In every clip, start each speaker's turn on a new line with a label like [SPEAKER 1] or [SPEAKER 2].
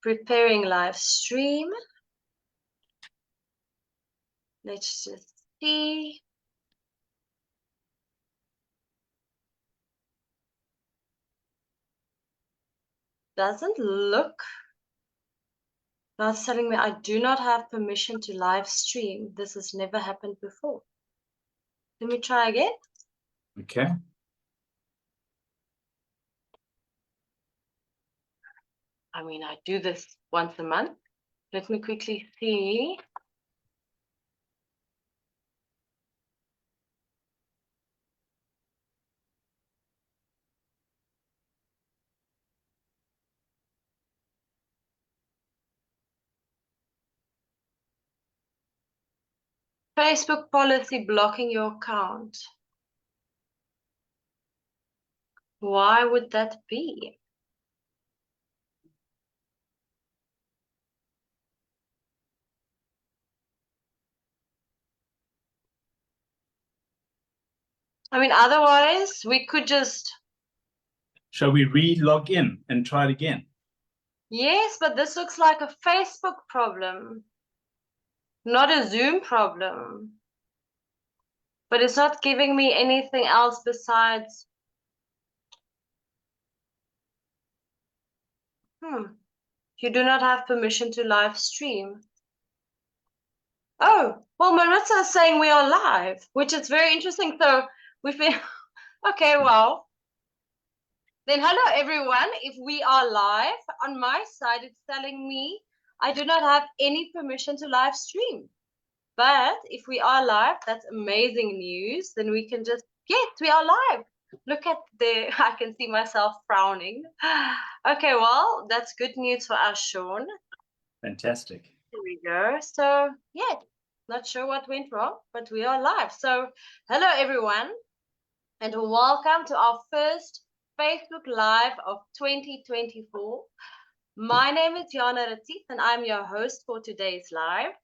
[SPEAKER 1] Preparing live stream. Let's just see. Doesn't look. Now it's telling me I do not have permission to live stream. This has never happened before. Let me try again.
[SPEAKER 2] Okay.
[SPEAKER 1] I mean, I do this once a month. Let me quickly see. Facebook policy blocking your account. Why would that be? I mean, otherwise we could just...
[SPEAKER 2] Shall we re-log in and try it again?
[SPEAKER 1] Yes, but this looks like a Facebook problem, not a Zoom problem. But it's not giving me anything else besides... You do not have permission to live stream. Oh, well, Marissa is saying we are live, which is very interesting. So we've been... Okay, well, then hello, everyone. If we are live, on my side, it's telling me I do not have any permission to live stream. But if we are live, that's amazing news. Then we can just, yes, we are live. Look at I can see myself frowning. Okay, well, that's good news for us, Sean.
[SPEAKER 2] Fantastic.
[SPEAKER 1] Here we go. So, yeah, not sure what went wrong, but we are live. So, hello, everyone, and welcome to our first Facebook Live of 2024. My name is Jana Retief, and I'm your host for today's live.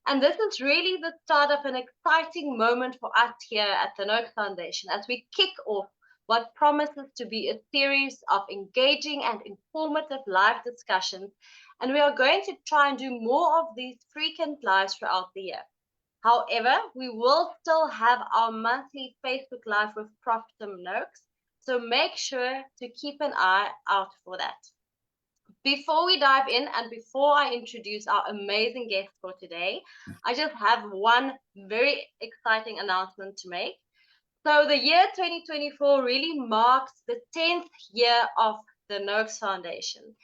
[SPEAKER 1] And this is really the start of an exciting moment for us here at the Noakes Foundation as we kick off what promises to be a series of engaging and informative live discussions. And we are going to try and do more of these frequent lives throughout the year. However, we will still have our monthly Facebook Live with Prof. Tim Noakes, so make sure to keep an eye out for that. Before we dive in and before I introduce our amazing guest for today, I just have one very exciting announcement to make. So the year 2024 really marks the 10th year of the Noakes Foundation.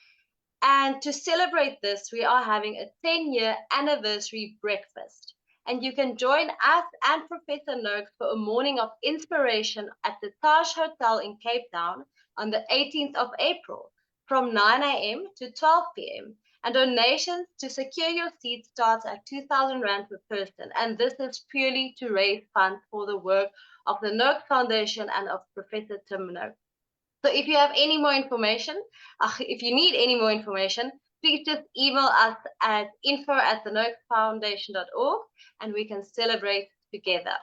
[SPEAKER 1] And to celebrate this, we are having a 10-year anniversary breakfast. And you can join us and Professor Noakes for a morning of inspiration at the Taj Hotel in Cape Town on the 18th of April from 9 a.m. to 12 p.m. And donations to secure your seat starts at 2,000 Rand per person. And this is purely to raise funds for the work of the Noakes Foundation and of Professor Tim Noakes. So if you have any more information, if you need any more information, please just email us at info@thenoakesfoundation.org and we can celebrate together.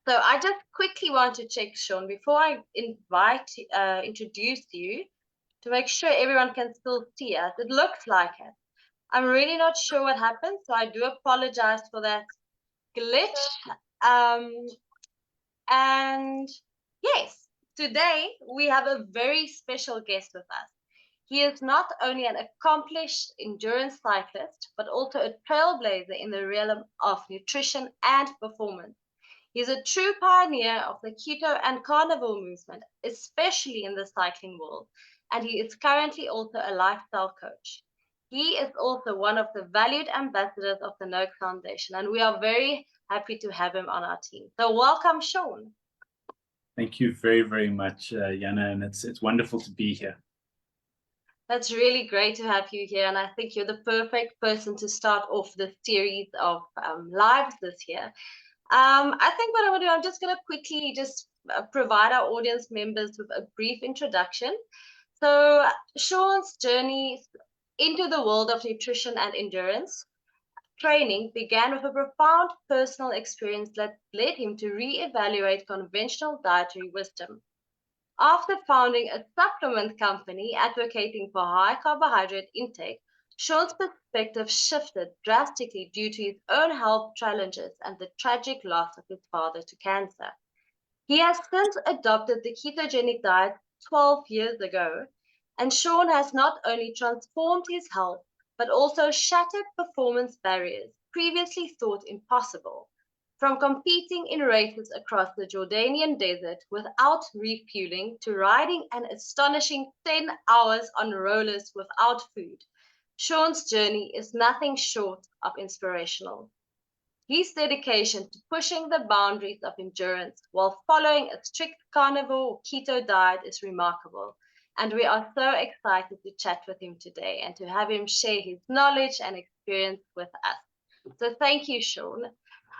[SPEAKER 1] So I just quickly want to check, Sean, before I introduce you, to make sure everyone can still see us. It looks like it. I'm really not sure what happened, so I do apologize for that glitch. And yes, today we have a very special guest with us. He is not only an accomplished endurance cyclist, but also a trailblazer in the realm of nutrition and performance. He is a true pioneer of the keto and carnivore movement, especially in the cycling world, and he is currently also a lifestyle coach. He is also one of the valued ambassadors of the Noakes Foundation, and we are very happy to have him on our team. So welcome, Sean.
[SPEAKER 2] Thank you very, very much, Jana, and it's wonderful to be here.
[SPEAKER 1] That's really great to have you here, and I think you're the perfect person to start off this series of lives this year. I think what I'm going to do, I'm just going to quickly just provide our audience members with a brief introduction. So Sean's journey into the world of nutrition and endurance training began with a profound personal experience that led him to reevaluate conventional dietary wisdom. After founding a supplement company advocating for high carbohydrate intake, Sean's perspective shifted drastically due to his own health challenges and the tragic loss of his father to cancer. He has since adopted the ketogenic diet 12 years ago, and Sean has not only transformed his health, but also shattered performance barriers previously thought impossible. From competing in races across the Jordanian desert without refueling to riding an astonishing 10 hours on rollers without food, Sean's journey is nothing short of inspirational. His dedication to pushing the boundaries of endurance while following a strict carnivore or keto diet is remarkable, and we are so excited to chat with him today and to have him share his knowledge and experience with us. So thank you, Sean.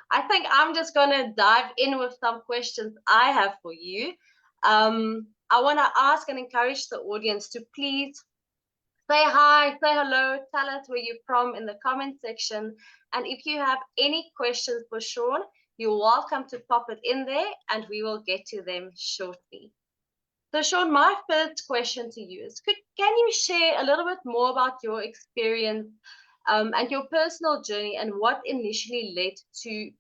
[SPEAKER 1] I think I'm just going to dive in with some questions I have for you. I want to ask and encourage the audience to please say hi, say hello, tell us where you're from in the comment section. And if you have any questions for Sean, you're welcome to pop it in there and we will get to them shortly. So Sean, my first question to you is, can you share a little bit more about your experience and your personal journey and what initially led to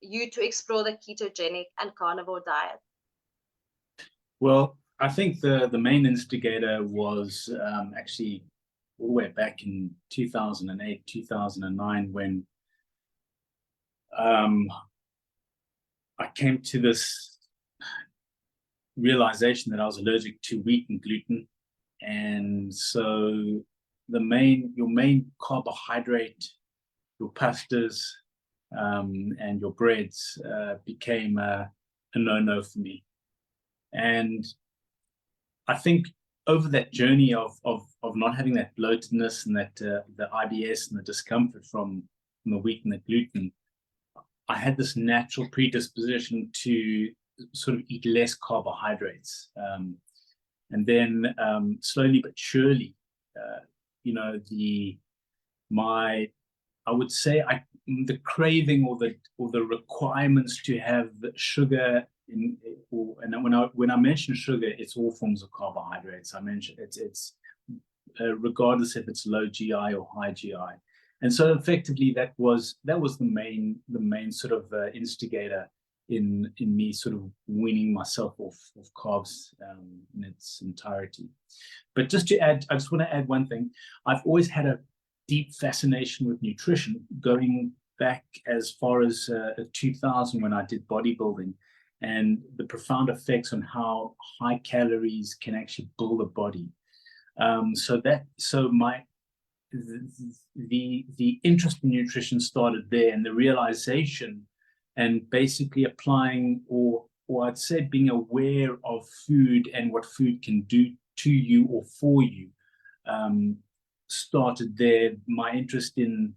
[SPEAKER 1] you to explore the ketogenic and carnivore diet?
[SPEAKER 2] Well, I think the main instigator was actually all the way back in 2008, 2009, when I came to this realization that I was allergic to wheat and gluten. And so your main carbohydrate, your pastas and your breads became a no-no for me. And I think over that journey of not having that bloatedness and that the IBS and the discomfort from the wheat and the gluten, I had this natural predisposition to sort of eat less carbohydrates. And then slowly but surely, I would say the craving or the requirements to have sugar when I mention sugar, it's all forms of carbohydrates. I mention it's regardless if it's low GI or high GI. And so effectively that was the main sort of instigator in me sort of weaning myself off of carbs in its entirety. But just to add, I just want to add one thing. I've always had a deep fascination with nutrition, going back as far as 2000 when I did bodybuilding, and the profound effects on how high calories can actually build a body. The interest in nutrition started there, and the realization, and basically applying, or I'd say being aware of food and what food can do to you or for you, started there. My interest in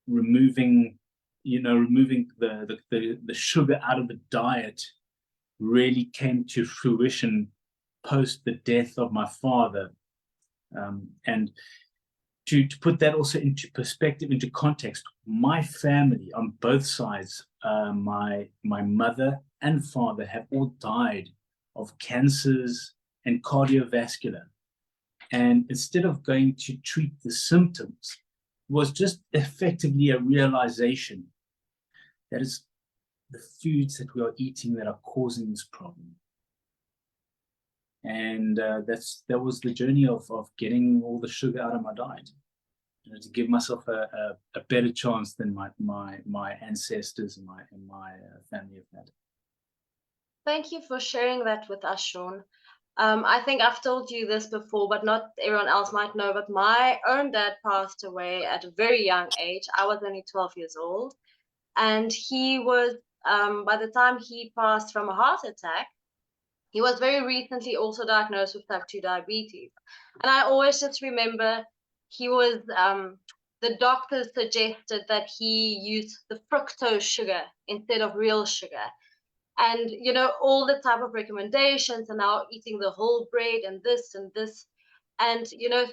[SPEAKER 2] removing the sugar out of the diet really came to fruition post the death of my father. And to put that also into perspective, into context, my family on both sides, my mother and father, have all died of cancers and cardiovascular. And instead of going to treat the symptoms, was just effectively a realization that it's the foods that we are eating that are causing this problem. And that was the journey of getting all the sugar out of my diet, to give myself a better chance than my ancestors and my family have had.
[SPEAKER 1] Thank you for sharing that with us, Sean. I think I've told you this before, but not everyone else might know, but my own dad passed away at a very young age. I was only 12 years old. And he was, by the time he passed from a heart attack, he was very recently also diagnosed with type 2 diabetes. And I always just remember the doctors suggested that he use the fructose sugar instead of real sugar. And, all the type of recommendations, and now eating the whole bread and this and this. And,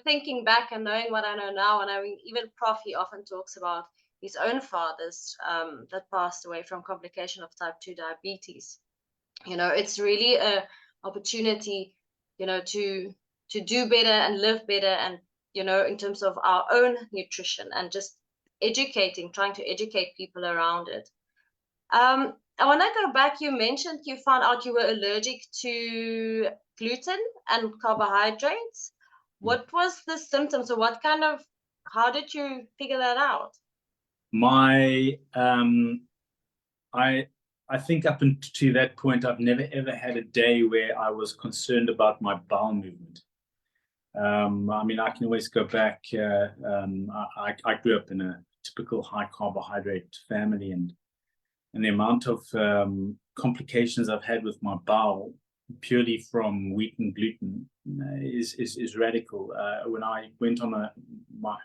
[SPEAKER 1] thinking back and knowing what I know now, and I mean, even Prof, he often talks about his own fathers that passed away from complication of type 2 diabetes. It's really an opportunity, to do better and live better and you know, in terms of our own nutrition and just trying to educate people around it. I want to go back. You mentioned you found out you were allergic to gluten and carbohydrates. What was the symptoms, or how did you figure that out?
[SPEAKER 2] I think up until that point, I've never ever had a day where I was concerned about my bowel movement. I mean, I can always go back. I grew up in a typical high carbohydrate family, and the amount of complications I've had with my bowel purely from wheat and gluten is radical. When I went on my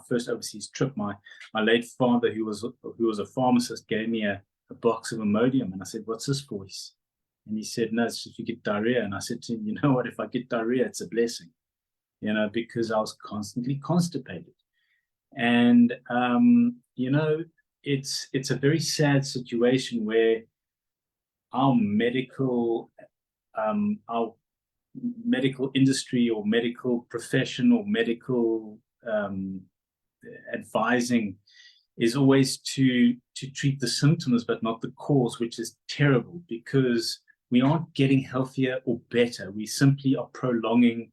[SPEAKER 2] first overseas trip, my late father, who was a pharmacist, gave me a box of Imodium, and I said, "What's this for?" And he said, "No, it's if you get diarrhea." And I said to him, "You know what? If I get diarrhea, it's a blessing, you know, because I was constantly constipated." And you know, it's a very sad situation where our medical industry or medical profession or medical advising is always to treat the symptoms but not the cause, which is terrible, because we aren't getting healthier or better. We simply are prolonging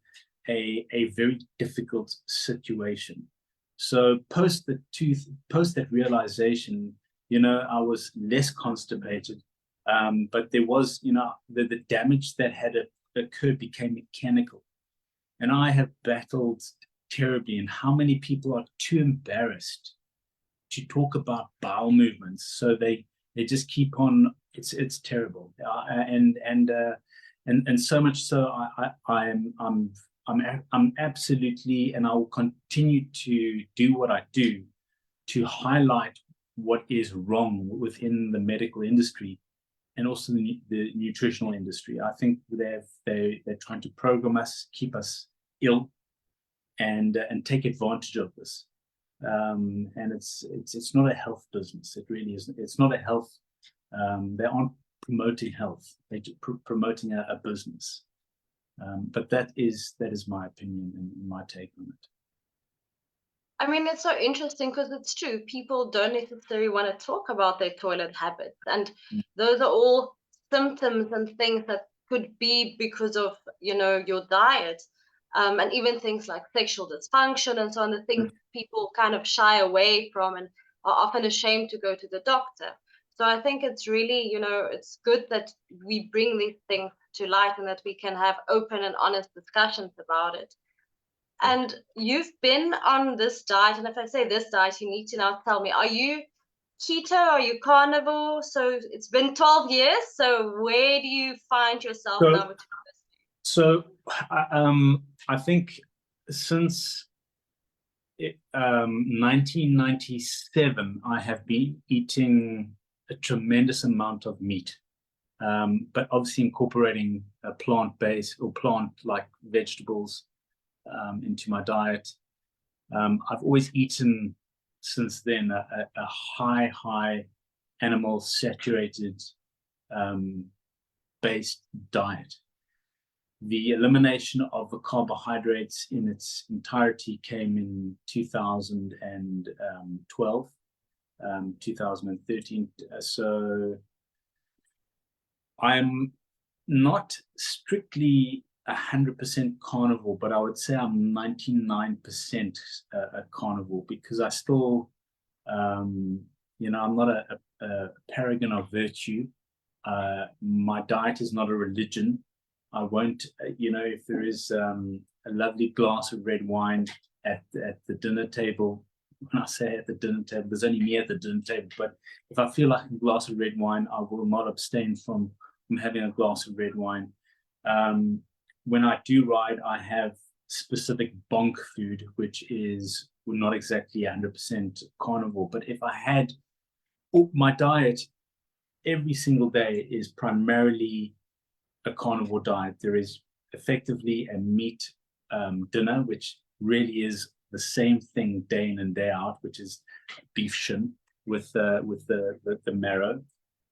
[SPEAKER 2] a very difficult situation. So post that realization, you know, I was less constipated, but there was, you know, the damage that had occurred became mechanical. And I have battled terribly. And how many people are too embarrassed to talk about bowel movements, so they just keep on. It's terrible, and so much so I'm absolutely, and I will continue to do what I do to highlight what is wrong within the medical industry and also the nutritional industry. I think they're trying to program us, keep us ill, and take advantage of this. And it's not a health business. It really isn't. It's not a health. They aren't promoting health. They're promoting a business. But that is my opinion and my take on it.
[SPEAKER 1] I mean, it's so interesting because it's true. People don't necessarily want to talk about their toilet habits, and those are all symptoms and things that could be because of, you know, your diet, and even things like sexual dysfunction and so on, the things people kind of shy away from and are often ashamed to go to the doctor. So I think it's really, you know, it's good that we bring these things to light and that we can have open and honest discussions about it. And you've been on this diet, and if I say this diet, you need to now tell me, are you keto? Are you carnivore? So it's been 12 years. So where do you find yourself now?
[SPEAKER 2] So I think since 1997, I have been eating a tremendous amount of meat, but obviously incorporating a plant-based or plant-like vegetables into my diet. I've always eaten since then a high animal saturated based diet. The elimination of the carbohydrates in its entirety came in 2012, 2013. So I'm not strictly 100% carnivore, but I would say I'm 99% a carnivore, because I still, you know, I'm not a paragon of virtue. My diet is not a religion. I won't, you know, if there is a lovely glass of red wine at the dinner table, when I say at the dinner table, there's only me at the dinner table, but if I feel like a glass of red wine, I will not abstain from having a glass of red wine. When I do ride, I have specific bonk food, which is not exactly 100% carnivore. But if I had my diet every single day is primarily a carnivore diet. There is effectively a meat dinner, which really is the same thing day in and day out, which is beef shin with the marrow.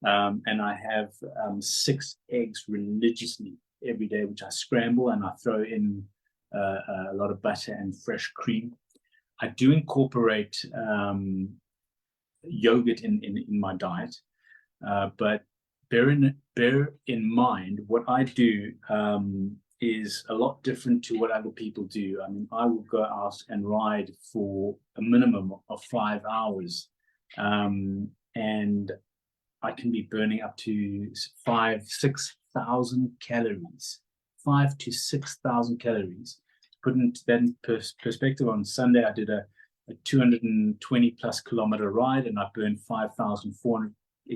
[SPEAKER 2] And I have 6 eggs religiously every day, which I scramble, and I throw in a lot of butter and fresh cream. I do incorporate yogurt in my diet, but bear in mind what I do is a lot different to what other people do. I mean, I will go out and ride for a minimum of 5 hours, and I can be burning up to 6,000 calories. 5,000 to 6,000 calories. Put into that in perspective, on Sunday I did a 220 plus kilometer ride, and I burned 5,400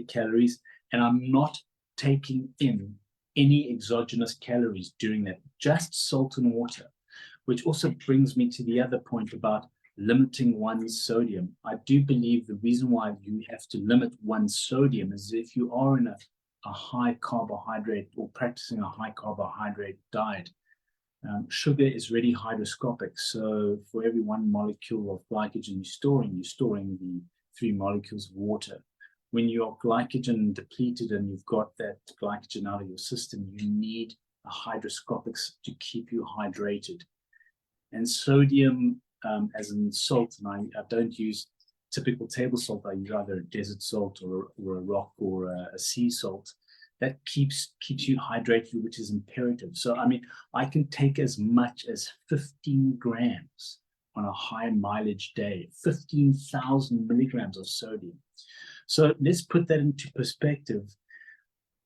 [SPEAKER 2] calories, and I'm not taking in any exogenous calories during that, just salt and water, which also brings me to the other point about limiting one's sodium. I do believe the reason why you have to limit one's sodium is if you are in a high carbohydrate or practicing a high carbohydrate diet. Sugar is really hygroscopic, so for every 1 molecule of glycogen you're storing the 3 molecules of water. When you're glycogen depleted and you've got that glycogen out of your system, you need a hygroscopic to keep you hydrated. And sodium, as in salt, and I don't use typical table salt, I use either a desert salt or a rock or a sea salt. That keeps you hydrated, which is imperative. So, I mean, I can take as much as 15 grams on a high mileage day, 15,000 milligrams of sodium. So let's put that into perspective.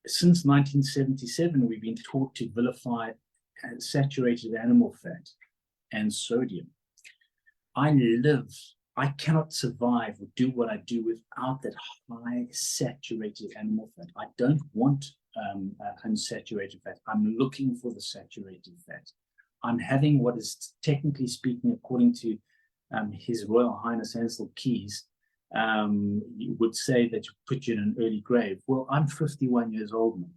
[SPEAKER 2] Since 1977, we've been taught to vilify saturated animal fat and sodium. I cannot survive or do what I do without that high saturated animal fat. I don't want unsaturated fat. I'm looking for the saturated fat. I'm having what is, technically speaking, according to His Royal Highness Ansel Keys, you would say that you put you in an early grave. Well, I'm 51 years old now.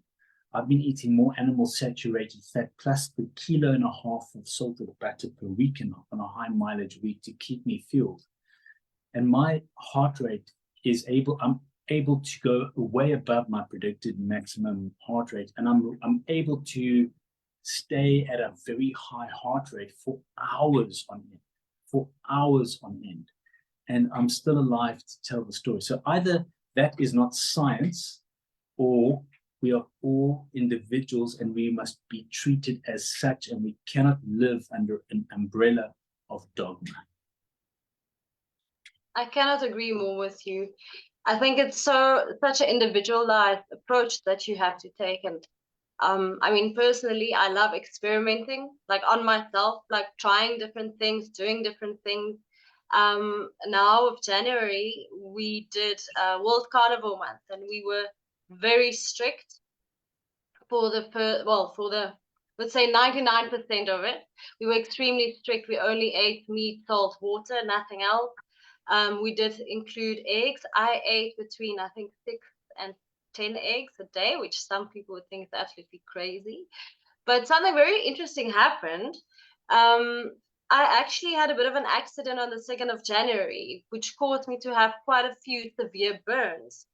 [SPEAKER 2] I've been eating more animal saturated fat plus the 1.5 kilos of salted butter per week on a high mileage week to keep me fueled. And my heart rate is I'm able to go way above my predicted maximum heart rate, and I'm able to stay at a very high heart rate for hours on end, and I'm still alive to tell the story. So either that is not science, or we are all individuals and we must be treated as such, and we cannot live under an umbrella of dogma.
[SPEAKER 1] I cannot agree more with you. I think it's such an individualized approach that you have to take. And I mean, personally, I love experimenting, like on myself, like trying different things, doing different things. Now of January, we did World Carnivore Month, and we were very strict for let's say 99% of it. We were extremely strict. We only ate meat, salt, water, nothing else. We did include eggs. I ate between, I think, 6 and 10 eggs a day, which some people would think is absolutely crazy. But something very interesting happened. I actually had a bit of an accident on the 2nd of January, which caused me to have quite a few severe burns.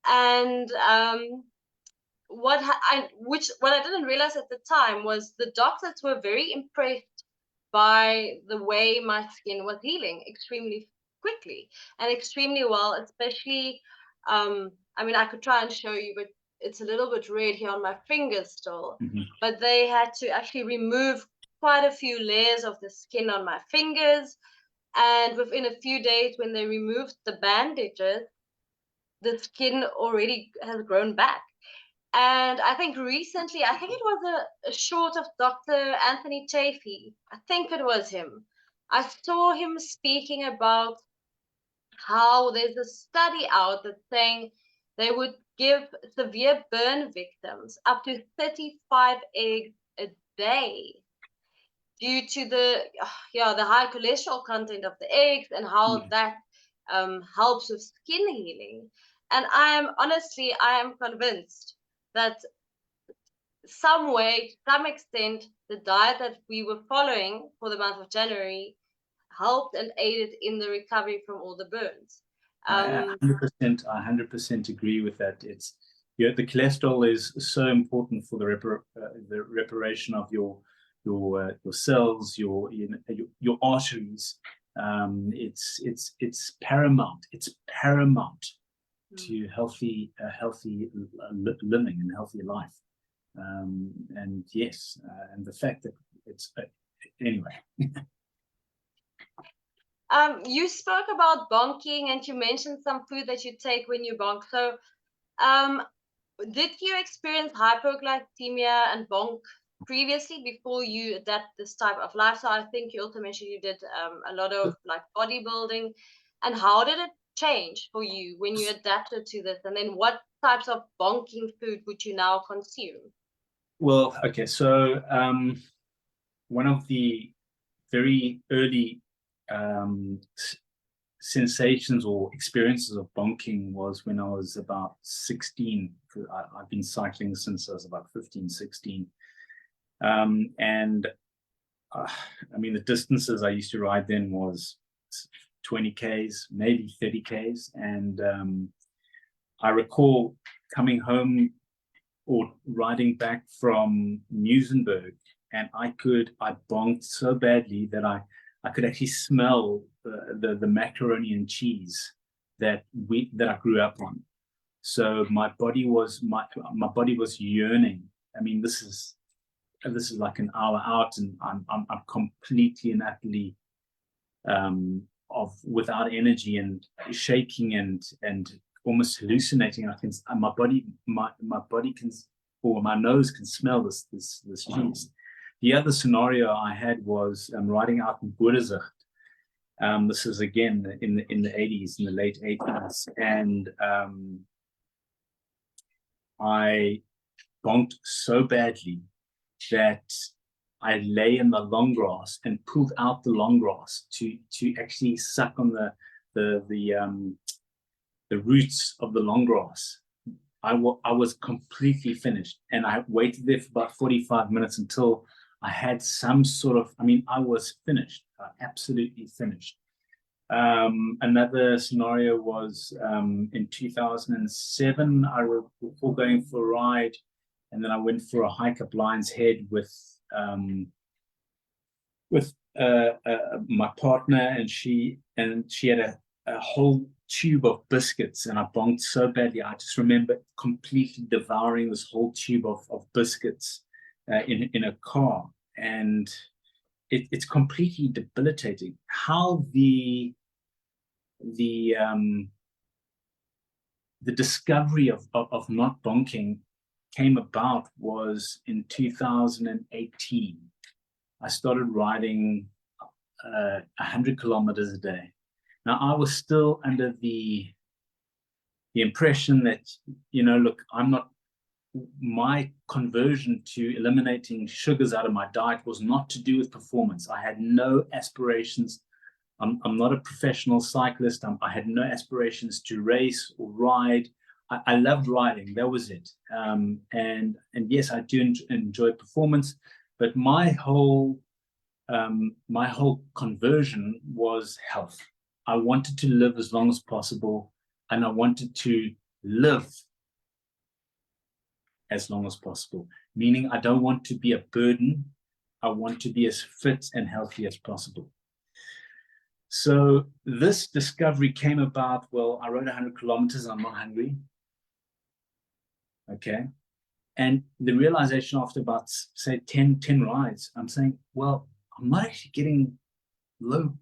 [SPEAKER 1] And what I didn't realize at the time was the doctors were very impressed by the way my skin was healing extremely quickly and extremely well, especially I mean, I could try and show you, but it's a little bit red here on my fingers still. But they had to actually remove quite a few layers of the skin on my fingers, and within a few days, when they removed the bandages, the skin already has grown back. And I think recently, I think it was a short of Dr. Anthony Chafee. I think it was him. I saw him speaking about how there's a study out that's saying they would give severe burn victims up to 35 eggs a day due to the high cholesterol content of the eggs and how that helps with skin healing. And I am convinced that some way, to some extent, the diet that we were following for the month of January helped and aided in the recovery from all the burns.
[SPEAKER 2] I 100% agree with that. It's the cholesterol is so important for the reparation of your cells, your arteries. It's paramount. It's paramount to healthy living and healthy life. And yes, and the fact that it's anyway.
[SPEAKER 1] You spoke about bonking, and you mentioned some food that you take when you bonk. So, did you experience hypoglycemia and bonk previously before you adapt this type of lifestyle? I think you also mentioned you did a lot of like bodybuilding. And how did it change for you when you adapted to this? And then what types of bonking food would you now consume?
[SPEAKER 2] Well, okay, so one of the very early sensations or experiences of bonking was when I was about 16. I've been cycling since I was about 15, 16. And I mean, the distances I used to ride then was 20 Ks, maybe 30 Ks. And I recall coming home or riding back from Muizenberg, and I bonked so badly that I could actually smell the macaroni and cheese that I grew up on. So my body was yearning. I mean, this is like an hour out, and I'm completely and utterly without energy and shaking and almost hallucinating. My body can, or my nose can smell this cheese. The other scenario I had was riding out in Boerezicht. This is again in the 80s, in the late 80s, and I bonked so badly that I lay in the long grass and pulled out the long grass to actually suck on the roots of the long grass. I was completely finished, and I waited there for about 45 minutes until I had some sort of, I mean, I was finished, absolutely finished. Another scenario was in 2007, I recall going for a ride, and then I went for a hike up Lion's Head with my partner, and she had a whole tube of biscuits, and I bonked so badly. I just remember completely devouring this whole tube of biscuits in a car, and it's completely debilitating. How the discovery of not bonking came about was in 2018. I started riding 100 kilometers a day. Now, I was still under the impression that, look, my conversion to eliminating sugars out of my diet was not to do with performance. I had no aspirations. I'm not a professional cyclist. I had no aspirations to race or ride. I loved riding. That was it. And yes, I do enjoy performance, but my whole conversion was health. I wanted to live as long as possible, and I wanted to live as long as possible, meaning I don't want to be a burden. I want to be as fit and healthy as possible. So this discovery came about, well, I rode 100 kilometers, I'm not hungry. Okay. And the realization after about, say, 10 rides, I'm saying, well, I'm not actually getting low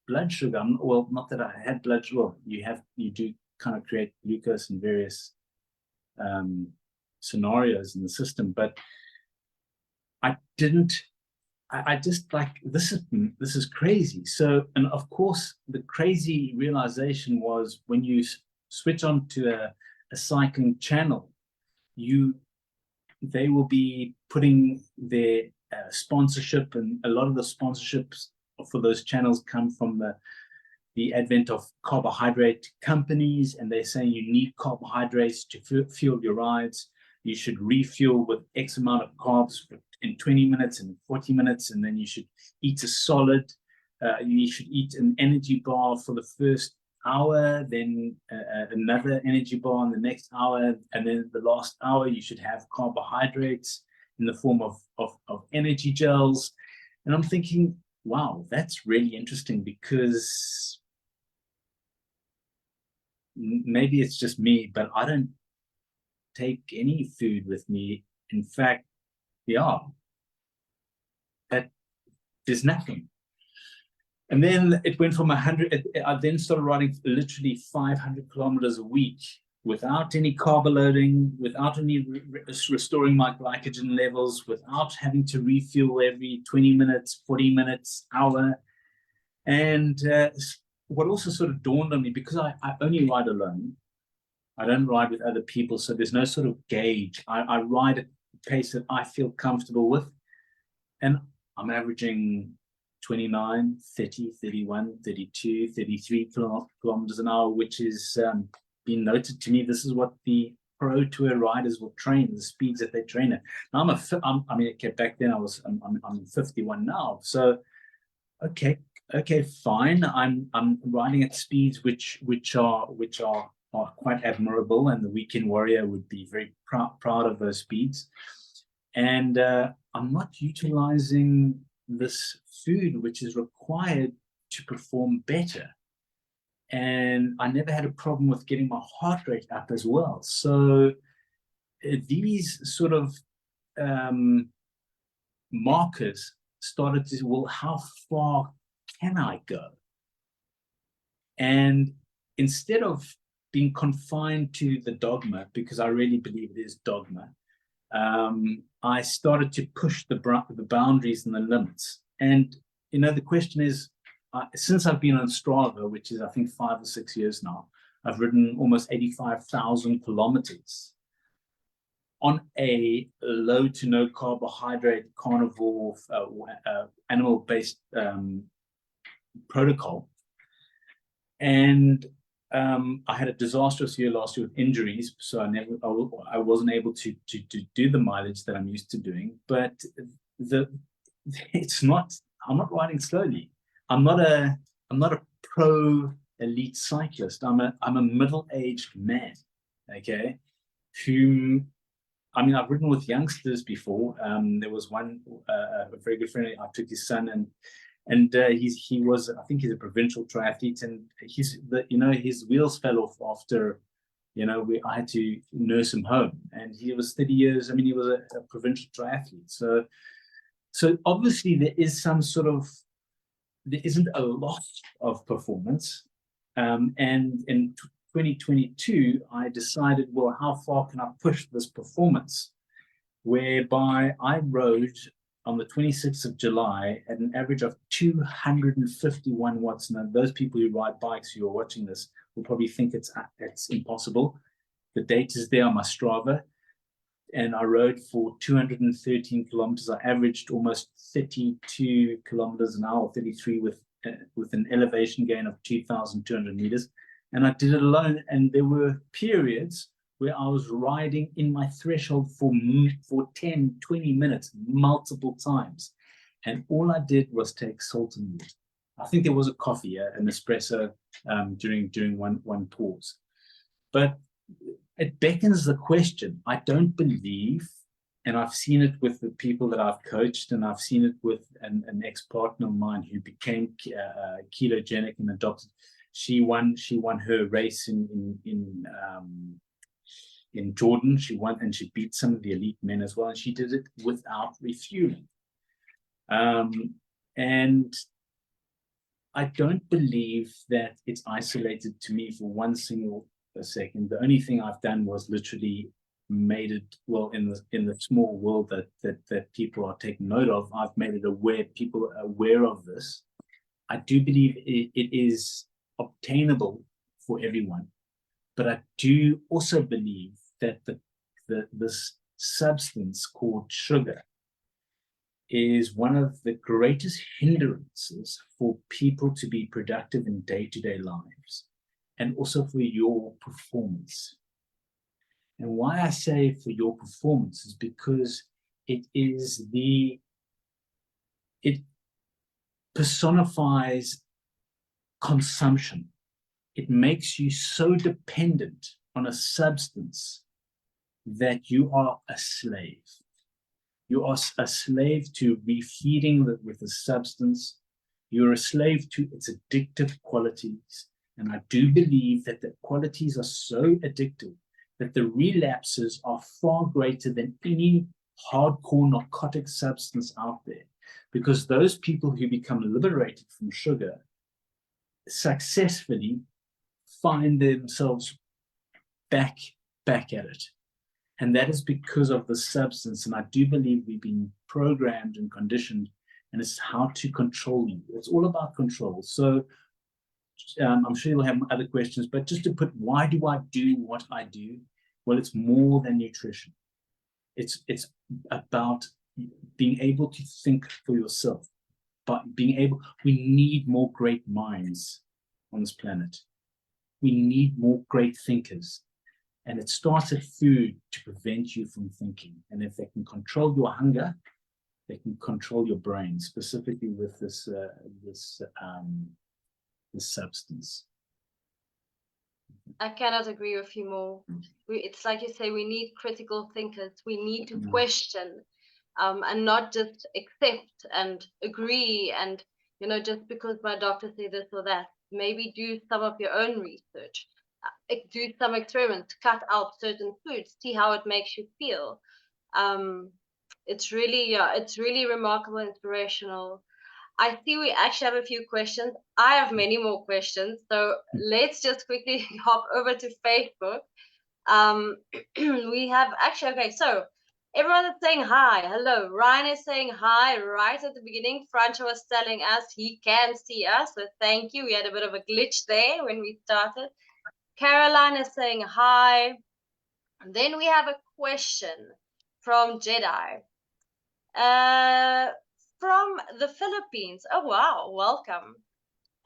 [SPEAKER 2] blood sugar. Well, not that I had blood sugar. Well, you do kind of create glucose in various scenarios in the system, but I just like, this is crazy. So, and of course, the crazy realization was when you switch on to a cycling channel, they will be putting their sponsorship, and a lot of the sponsorships for those channels come from the advent of carbohydrate companies, and they're saying you need carbohydrates to fuel your rides. You should refuel with X amount of carbs in 20 minutes and 40 minutes, and then you should eat a solid. You should eat an energy bar for the first hour, then another energy bar in the next hour, and then the last hour you should have carbohydrates. in the form of energy gels. And I'm thinking, wow, that's really interesting, because maybe it's just me, but I don't take any food with me. In fact, yeah, that there's nothing. And then it went from 100, I then started riding literally 500 kilometers a week without any carb loading, without any restoring my glycogen levels, without having to refuel every 20 minutes, 40 minutes, hour. And what also sort of dawned on me, because I only ride alone, I don't ride with other people, so there's no sort of gauge. I ride at a pace that I feel comfortable with. And I'm averaging 29, 30, 31, 32, 33 kilometers an hour, which is been noted to me. This is what the pro tour riders will train, the speeds that they train at. Now I mean, back then I'm 51 now. So, okay, fine. I'm riding at speeds which are quite admirable, and the weekend warrior would be very proud of those speeds. And I'm not utilizing this food which is required to perform better. And I never had a problem with getting my heart rate up as well. So these sort of markers started to, well, how far can I go? And instead of being confined to the dogma, because I really believe it is dogma, I started to push the boundaries and the limits. And, you know, the question is, since I've been on Strava, which is, I think, 5 or 6 years now, I've ridden almost 85,000 kilometers on a low to no carbohydrate carnivore animal-based protocol. And I had a disastrous year last year with injuries, so I wasn't able to do the mileage that I'm used to doing. But it's not. I'm not riding slowly. I'm not a pro elite cyclist. I'm a middle-aged man, okay, who, I mean, I've ridden with youngsters before. There was one, a very good friend. I took his son, and he was, I think he's a provincial triathlete, and his wheels fell off after, I had to nurse him home, and he was 30 years. I mean, he was a provincial triathlete. So obviously there isn't a lot of performance. And in 2022, I decided, well, how far can I push this performance? Whereby I rode on the 26th of July at an average of 251 watts. Now, those people who ride bikes who are watching this will probably think it's impossible. The date is there on my Strava. And I rode for 213 kilometers. I averaged almost 32 kilometers an hour, 33 with an elevation gain of 2,200 meters. And I did it alone. And there were periods where I was riding in my threshold for 10, 20 minutes, multiple times. And all I did was take salt and water. I think there was a coffee, an espresso during one pause. But it beckons the question. I don't believe, and I've seen it with the people that I've coached, and I've seen it with an ex-partner of mine who became ketogenic and adopted. She won her race in Jordan. She won, and she beat some of the elite men as well, and she did it without refueling. And I don't believe that it's isolated to me for one single second. The only thing I've done was literally made it, well, in the small world that people are taking note of, I've made it aware, people are aware of this. I do believe it is obtainable for everyone, but I do also believe that this substance called sugar is one of the greatest hindrances for people to be productive in day-to-day lives, and also for your performance. And why I say for your performance is because it personifies consumption. It makes you so dependent on a substance that you are a slave. You are a slave to refeeding with the substance. You're a slave to its addictive qualities. And I do believe that the qualities are so addictive that the relapses are far greater than any hardcore narcotic substance out there. Because those people who become liberated from sugar successfully find themselves back at it. And that is because of the substance. And I do believe we've been programmed and conditioned, and it's how to control you. It's all about control. So I'm sure you'll have other questions, but just to put, why do I do what I do? Well, it's more than nutrition. It's about being able to think for yourself, but we need more great minds on this planet. We need more great thinkers. And it starts at food to prevent you from thinking. And if they can control your hunger, they can control your brain, specifically with this substance.
[SPEAKER 1] I cannot agree with you more. It's like you say, we need critical thinkers. We need to question, and not just accept and agree. And, just because my doctor said this or that, maybe do some of your own research. Do some experiments, cut out certain foods, see how it makes you feel. It's really remarkable, inspirational. I see we actually have a few questions. I have many more questions, so let's just quickly hop over to Facebook. We have actually, okay, so everyone is saying hi. Hello. Ryan is saying hi right at the beginning. Franco was telling us he can see us, so thank you. We had a bit of a glitch there when we started. Caroline is saying hi. And then we have a question from Jedi. From the Philippines. Oh, wow. Welcome.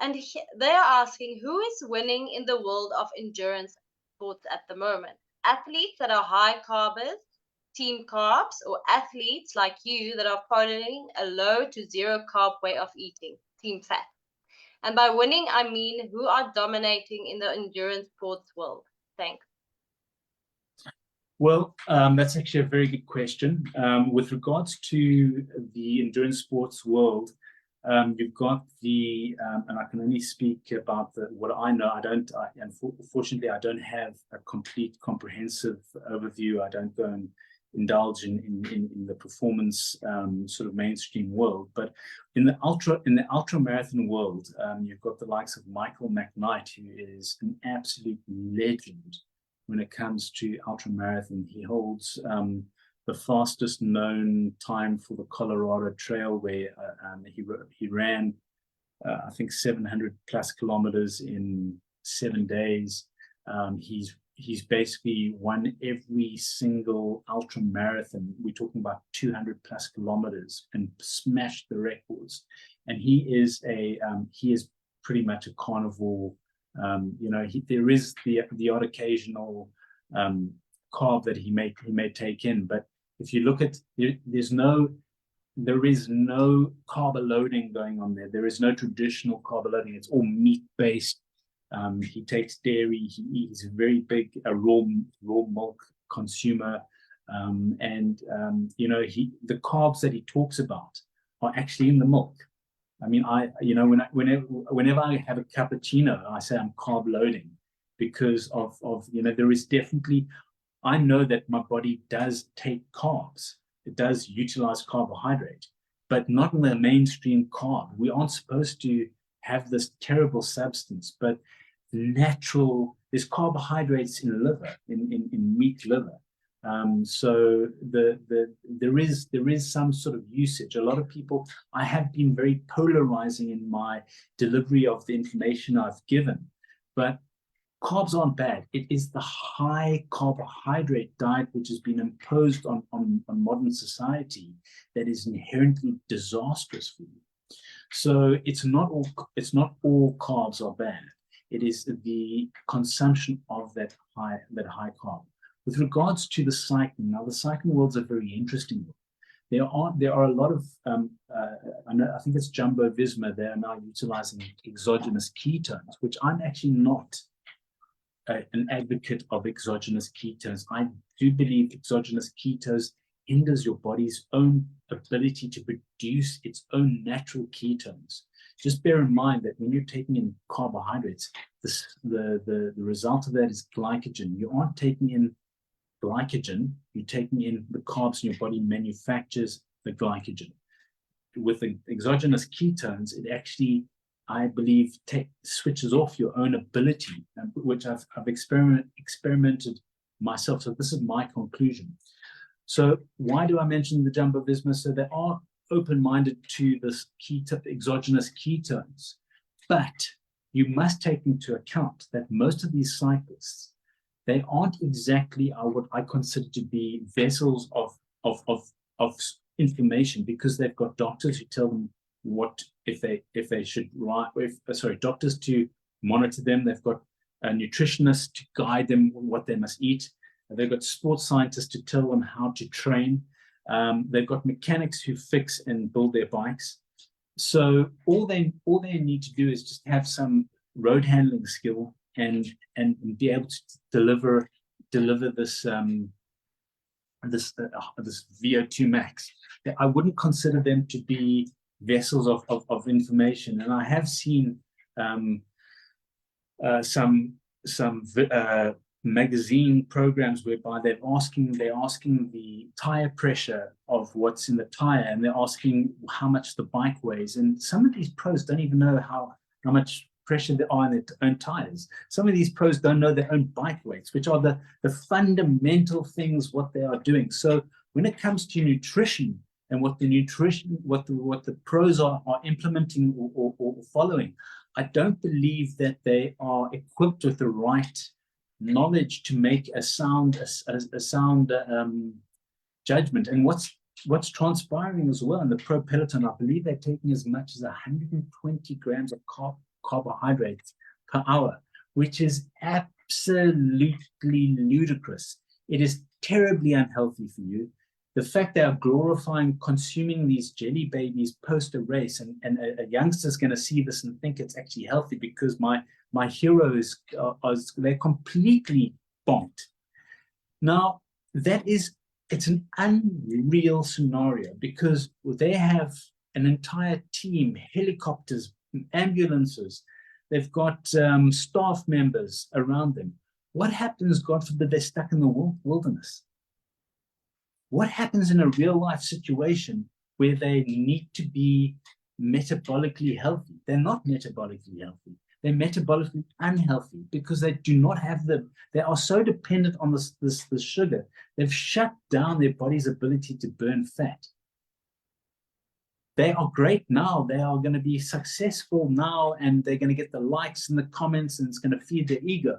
[SPEAKER 1] And they are asking, who is winning in the world of endurance sports at the moment? Athletes that are high carbers, team carbs, or athletes like you that are following a low to zero carb way of eating, team fat? And by winning, I mean who are dominating in the endurance sports world? Thanks.
[SPEAKER 2] Well, that's actually a very good question. With regards to the endurance sports world, you've got and I can only speak about what I know. Unfortunately, I don't have a complete, comprehensive overview. I don't go and indulge in the performance sort of mainstream world. But in the ultra marathon world, you've got the likes of Michael McKnight, who is an absolute legend when it comes to ultramarathon. He holds the fastest known time for the Colorado Trail, where he ran, I think, 700 plus kilometers in 7 days. He's basically won every single ultramarathon. We're talking about 200 plus kilometers, and smashed the records. And he is pretty much a carnivore. There is the odd occasional carb that he may take in, but if you look at, there is no carb loading going on there. There is no traditional carb loading. It's all meat based. He takes dairy. He's a very big raw milk consumer, and the carbs that he talks about are actually in the milk. I mean, whenever I have a cappuccino, I say I'm carb loading, because of there is definitely, I know that my body does take carbs. It does utilize carbohydrate, but not in the mainstream carb. We aren't supposed to have this terrible substance, but there's carbohydrates in liver, in meat liver. So there is some sort of usage. A lot of people, I have been very polarizing in my delivery of the information I've given, but carbs aren't bad. It is the high carbohydrate diet which has been imposed on modern society that is inherently disastrous for you. So it's not all carbs are bad. It is the consumption of that high carb. With regards to the cycling, now the cycling world's a very interesting world. There are a lot of I think it's Jumbo Visma. They are now utilizing exogenous ketones, which I'm actually not an advocate of exogenous ketones. I do believe exogenous ketones hinders your body's own ability to produce its own natural ketones. Just bear in mind that when you're taking in carbohydrates, the result of that is glycogen. You aren't taking in glycogen, you're taking in the carbs, and your body manufactures the glycogen. With the exogenous ketones, it actually, I believe, switches off your own ability, which I've experimented myself. So this is my conclusion. So why do I mention the Jumbo Visma? So they are open-minded to this exogenous ketones, but you must take into account that most of these cyclists, they aren't exactly what I consider to be vessels of information, because they've got doctors who tell them what if they should doctors to monitor them. They've got nutritionists to guide them what they must eat. They've got sports scientists to tell them how to train. They've got mechanics who fix and build their bikes. So all they need to do is just have some road handling skill and be able to deliver this this VO2 max. I wouldn't consider them to be vessels of information. And I have seen some magazine programs whereby they're asking the tire pressure of what's in the tire, and they're asking how much the bike weighs. And some of these pros don't even know how much pressure there are in their own tires. Some of these pros don't know their own bike weights, which are the fundamental things what they are doing. So when it comes to nutrition and what the pros are implementing or following, I don't believe that they are equipped with the right knowledge to make a sound judgment. And what's transpiring as well in the pro peloton, I believe they're taking as much as 120 grams of carbohydrates per hour, which is absolutely ludicrous. It is terribly unhealthy for you. The fact they are glorifying consuming these jelly babies post a race, and a youngster's going to see this and think it's actually healthy because my heroes they're completely bonked. Now, it's an unreal scenario, because they have an entire team, helicopters, ambulances, they've got staff members around them. What happens, God forbid, they're stuck in the wilderness? What happens in a real life situation where they need to be metabolically healthy? They're not metabolically healthy. They're metabolically unhealthy because they do not have they are so dependent on this sugar. They've shut down their body's ability to burn fat. They are great now. They are going to be successful now, and they're going to get the likes and the comments, and it's going to feed their ego.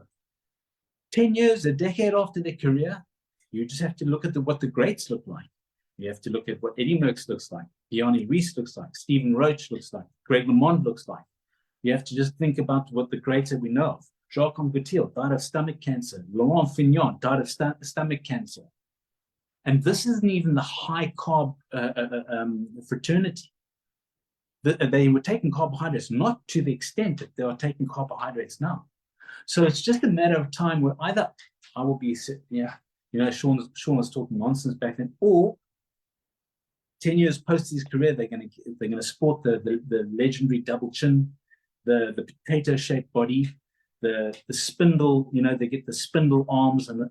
[SPEAKER 2] 10 years, a decade after their career, you just have to look at what the greats look like. You have to look at what Eddie Noakes looks like, Bjarne Riis looks like, Stephen Roach looks like, Greg LeMond looks like. You have to just think about what the greats that we know of. Jacques Anquetil died of stomach cancer. Laurent Fignon died of stomach cancer. And this isn't even the high-carb fraternity. They were taking carbohydrates, not to the extent that they are taking carbohydrates now. So it's just a matter of time where either I will be, Sean was talking nonsense back then, or 10 years post his career, they're going to sport the legendary double chin, the potato-shaped body, the spindle. They get the spindle arms and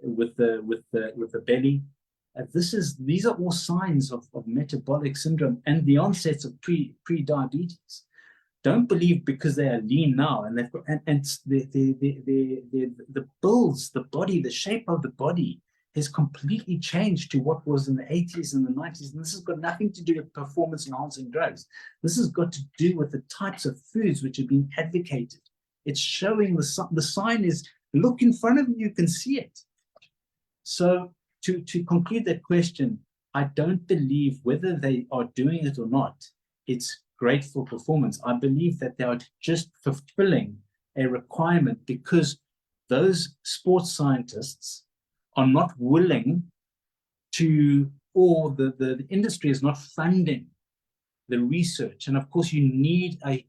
[SPEAKER 2] with the belly. These are all signs of metabolic syndrome and the onsets of pre-diabetes. Don't believe because they are lean now and they've got the builds, the body, the shape of the body has completely changed to what was in the 80s and the 90s. And this has got nothing to do with performance enhancing drugs. This has got to do with the types of foods which are being advocated. It's showing the sign is, look in front of you, you can see it. So to conclude that question, I don't believe whether they are doing it or not, it's great for performance. I believe that they are just fulfilling a requirement because those sports scientists are not willing to, or the industry is not funding the research. And of course, you need a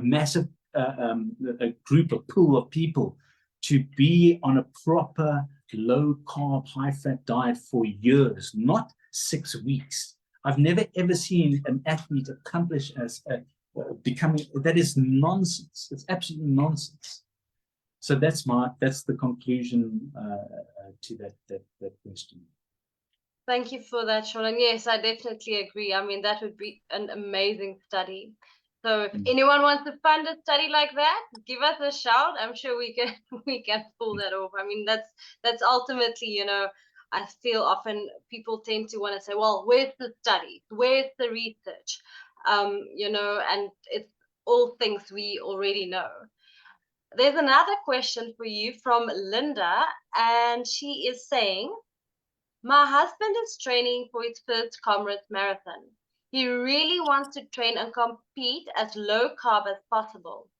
[SPEAKER 2] massive a group, a pool of people to be on a proper low carb, high fat diet for years, not 6 weeks. I've never ever seen an athlete accomplish as becoming, that is nonsense. It's absolutely nonsense. So that's the conclusion to that question.
[SPEAKER 1] Thank you for that, Sean. And yes, I definitely agree. I mean, that would be an amazing study. So if anyone wants to fund a study like that, give us a shout. I'm sure we can pull that off. I mean, that's ultimately, you know, I feel often people tend to want to say, well, where's the study? Where's the research? You know, and it's all things we already know. There's another question for you from Linda, and she is saying, my husband is training for his first Comrades Marathon. He really wants to train and compete as low carb as possible.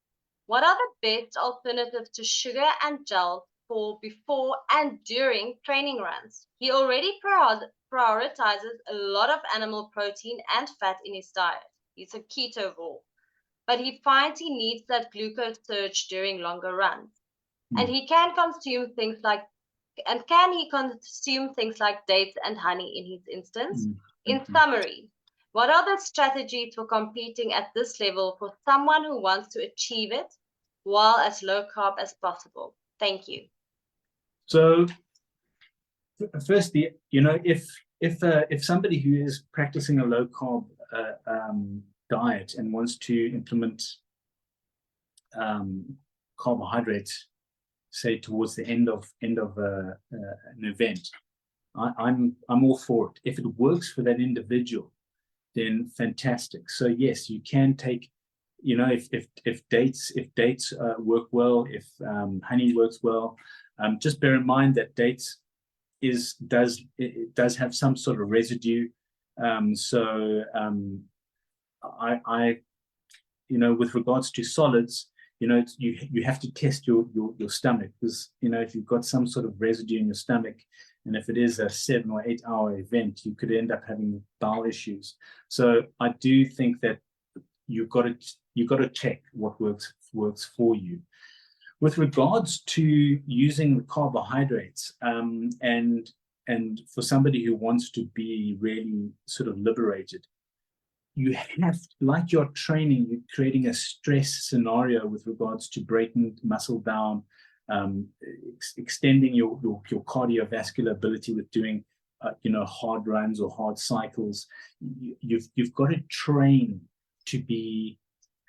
[SPEAKER 1] What are the best alternatives to sugar and gels for before and during training runs? He already prioritizes a lot of animal protein and fat in his diet. He's a ketovore, but he finds he needs that glucose surge during longer runs. And he can consume things like dates and honey in his instance? In summary, what are the strategies for competing at this level for someone who wants to achieve it while as low carb as possible? Thank you.
[SPEAKER 2] So, firstly, you know, if somebody who is practicing a low carb diet and wants to implement carbohydrates, say towards the end of an event, I'm all for it. If it works for that individual, then fantastic. So yes, you can take, you know, if dates work well, if honey works well, just bear in mind that dates does have some sort of residue. I you know, with regards to solids, you know, you have to test your stomach, because, you know, if you've got some sort of residue in your stomach, and if it is a 7 or 8 hour event, you could end up having bowel issues. So I do think that you've got to check what works for you. With regards to using the carbohydrates, and for somebody who wants to be really sort of liberated, you have, like your training, you're creating a stress scenario with regards to breaking muscle down, extending your cardiovascular ability with doing, you know, hard runs or hard cycles. You've got to train to be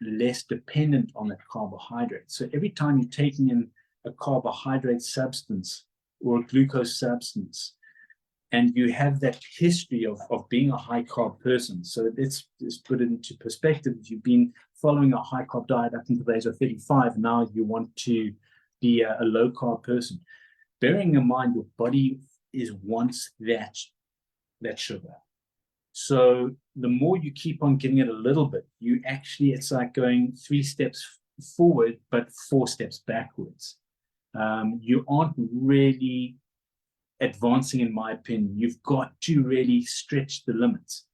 [SPEAKER 2] less dependent on that carbohydrate. So every time you're taking in a carbohydrate substance or a glucose substance, and you have that history of being a high carb person. So let's put it into perspective. If you've been following a high carb diet up until the age of 35, now you want to be a low carb person. Bearing in mind your body wants that sugar. So the more you keep on giving it a little bit, it's like going 3 steps forward, but 4 steps backwards. You aren't really advancing, in my opinion. You've got to really stretch the limits.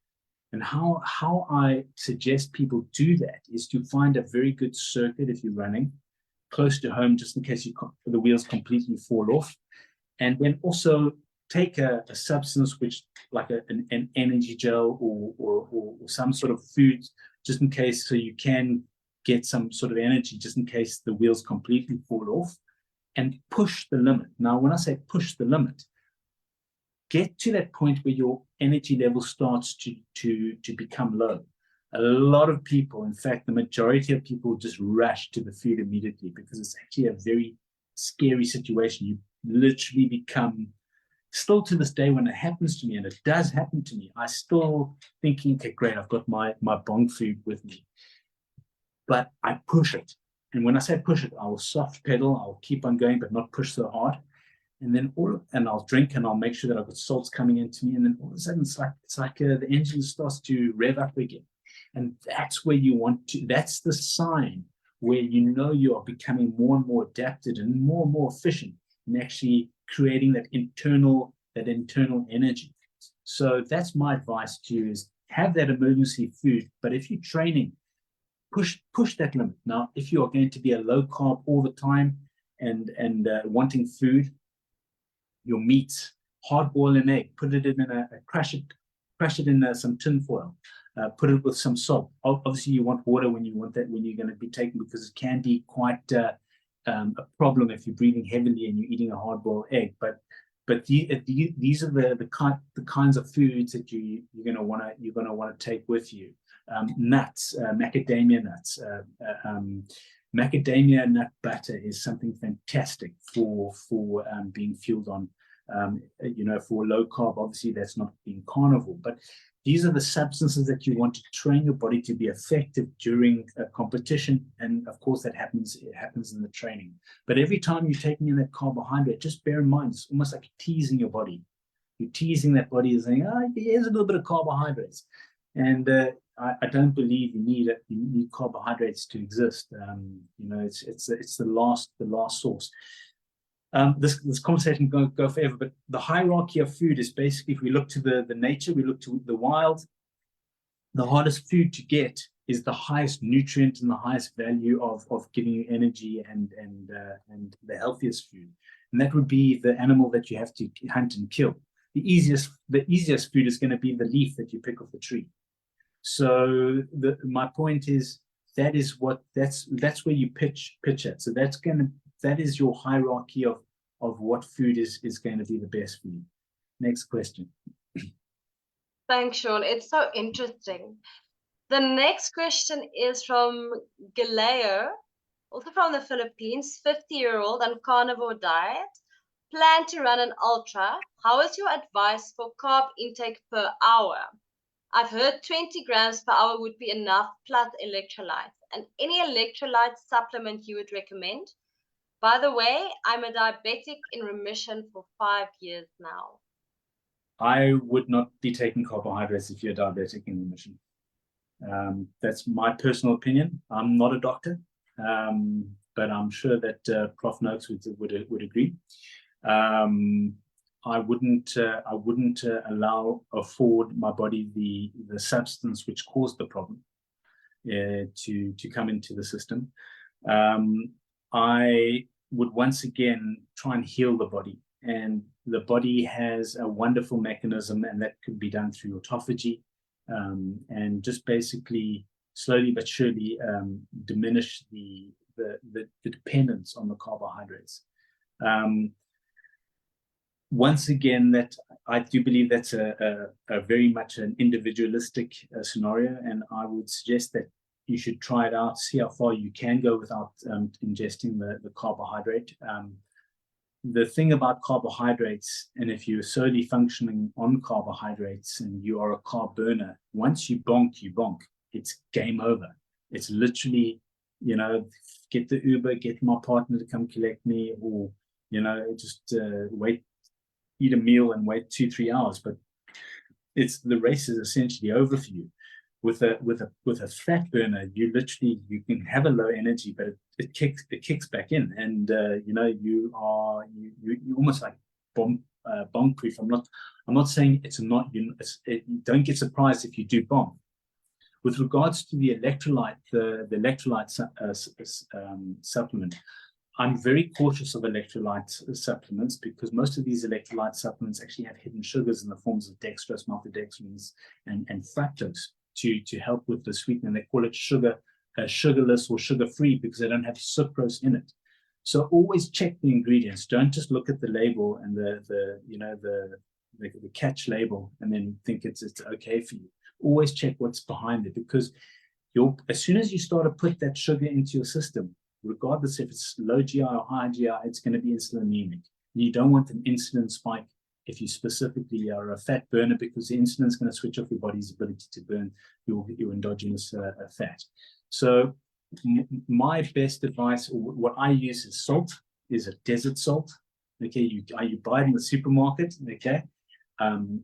[SPEAKER 2] And how I suggest people do that is to find a very good circuit if you're running close to home, just in case the wheels completely fall off. And then also take a substance which, like an energy gel or some sort of food, just in case, so you can get some sort of energy just in case the wheels completely fall off, and push the limit. Now, when I say push the limit, get to that point where your energy level starts to become low. A lot of people, in fact, the majority of people, just rush to the food immediately, because it's actually a very scary situation. You literally become, still to this day, when it happens to me, and it does happen to me, I still thinking, okay, great, I've got my bong food with me. But I push it. And when I say push it, I will soft pedal, I'll keep on going, but not push so hard. And then I'll drink, and I'll make sure that I've got salts coming into me. And then all of a sudden, it's like the engine starts to rev up again. And that's where you want to, that's the sign where you know you are becoming more and more adapted and more efficient in actually creating that internal energy. So that's my advice to you, is have that emergency food. But if you're training, push that limit. Now, if you are going to be a low carb all the time, wanting food, your meats, hard boil an egg, put it in crush it in some tin foil, put it with some salt. Obviously, you want water when you're going to be taken, because it can be quite a problem if you're breathing heavily and you're eating a hard boiled egg. But these are the kinds of foods that you're going to want to take with you. Nuts, macadamia nuts. Macadamia nut butter is something fantastic for being fueled on. For low carb, obviously that's not being carnivore, but these are the substances that you want to train your body to be effective during a competition. And of course it happens in the training. But every time you're taking in that carbohydrate, just bear in mind, it's almost like teasing your body. You're teasing that body and saying, here's a little bit of carbohydrates. And I don't believe you need carbohydrates to exist. It's the last source. This conversation can go forever, but the hierarchy of food is basically, if we look to the nature, we look to the wild, the hardest food to get is the highest nutrient and the highest value of giving you energy and the healthiest food. And that would be the animal that you have to hunt and kill. The easiest food is going to be the leaf that you pick off the tree. So my point is that's where you pitch at. So that is your hierarchy of what food is going to be the best for you. Next question.
[SPEAKER 1] Thanks, Sean. It's so interesting. The next question is from Galeo, also from the Philippines, 50-year-old on carnivore diet, plan to run an ultra. How is your advice for carb intake per hour? I've heard 20 grams per hour would be enough, plus electrolytes. And any electrolyte supplement you would recommend? By the way, I'm a diabetic in remission for 5 years now.
[SPEAKER 2] I would not be taking carbohydrates if you're diabetic in remission. That's my personal opinion. I'm not a doctor, but I'm sure that Prof. Noakes would agree. I wouldn't afford my body the substance which caused the problem to come into the system. I would once again try and heal the body, and the body has a wonderful mechanism, and that could be done through autophagy, and just basically slowly but surely diminish the dependence on the carbohydrates. Once again, that I do believe that's a very much an individualistic scenario, and I would suggest that you should try it out, see how far you can go without ingesting the carbohydrate. The thing about carbohydrates, and if you're solely functioning on carbohydrates and you are a carb burner, once you bonk, you bonk. It's game over. It's literally, get the Uber, get my partner to come collect me, or, just wait, eat a meal and wait 2-3 hours. But the race is essentially over for you. With a fat burner, you can have a low energy, but it kicks back in, and you almost like bomb proof. I'm not saying it's not. Don't get surprised if you do bomb. With regards to the electrolyte, the electrolyte supplement, I'm very cautious of electrolyte supplements, because most of these electrolyte supplements actually have hidden sugars in the forms of dextrose, maltodextrins, and fructose to help with the sweetening. They call it sugarless or sugar-free because they don't have sucrose in it. So always check the ingredients. Don't just look at the label and the catch label and then think it's okay for you. Always check what's behind it, because as soon as you start to put that sugar into your system, regardless if it's low GI or high GI, it's going to be insulinemic. You don't want an insulin spike if you specifically are a fat burner, because the insulin is going to switch off your body's ability to burn your endogenous fat. So my best advice, or what I use, is salt, is a desert salt. Okay, you buy it in the supermarket. Okay,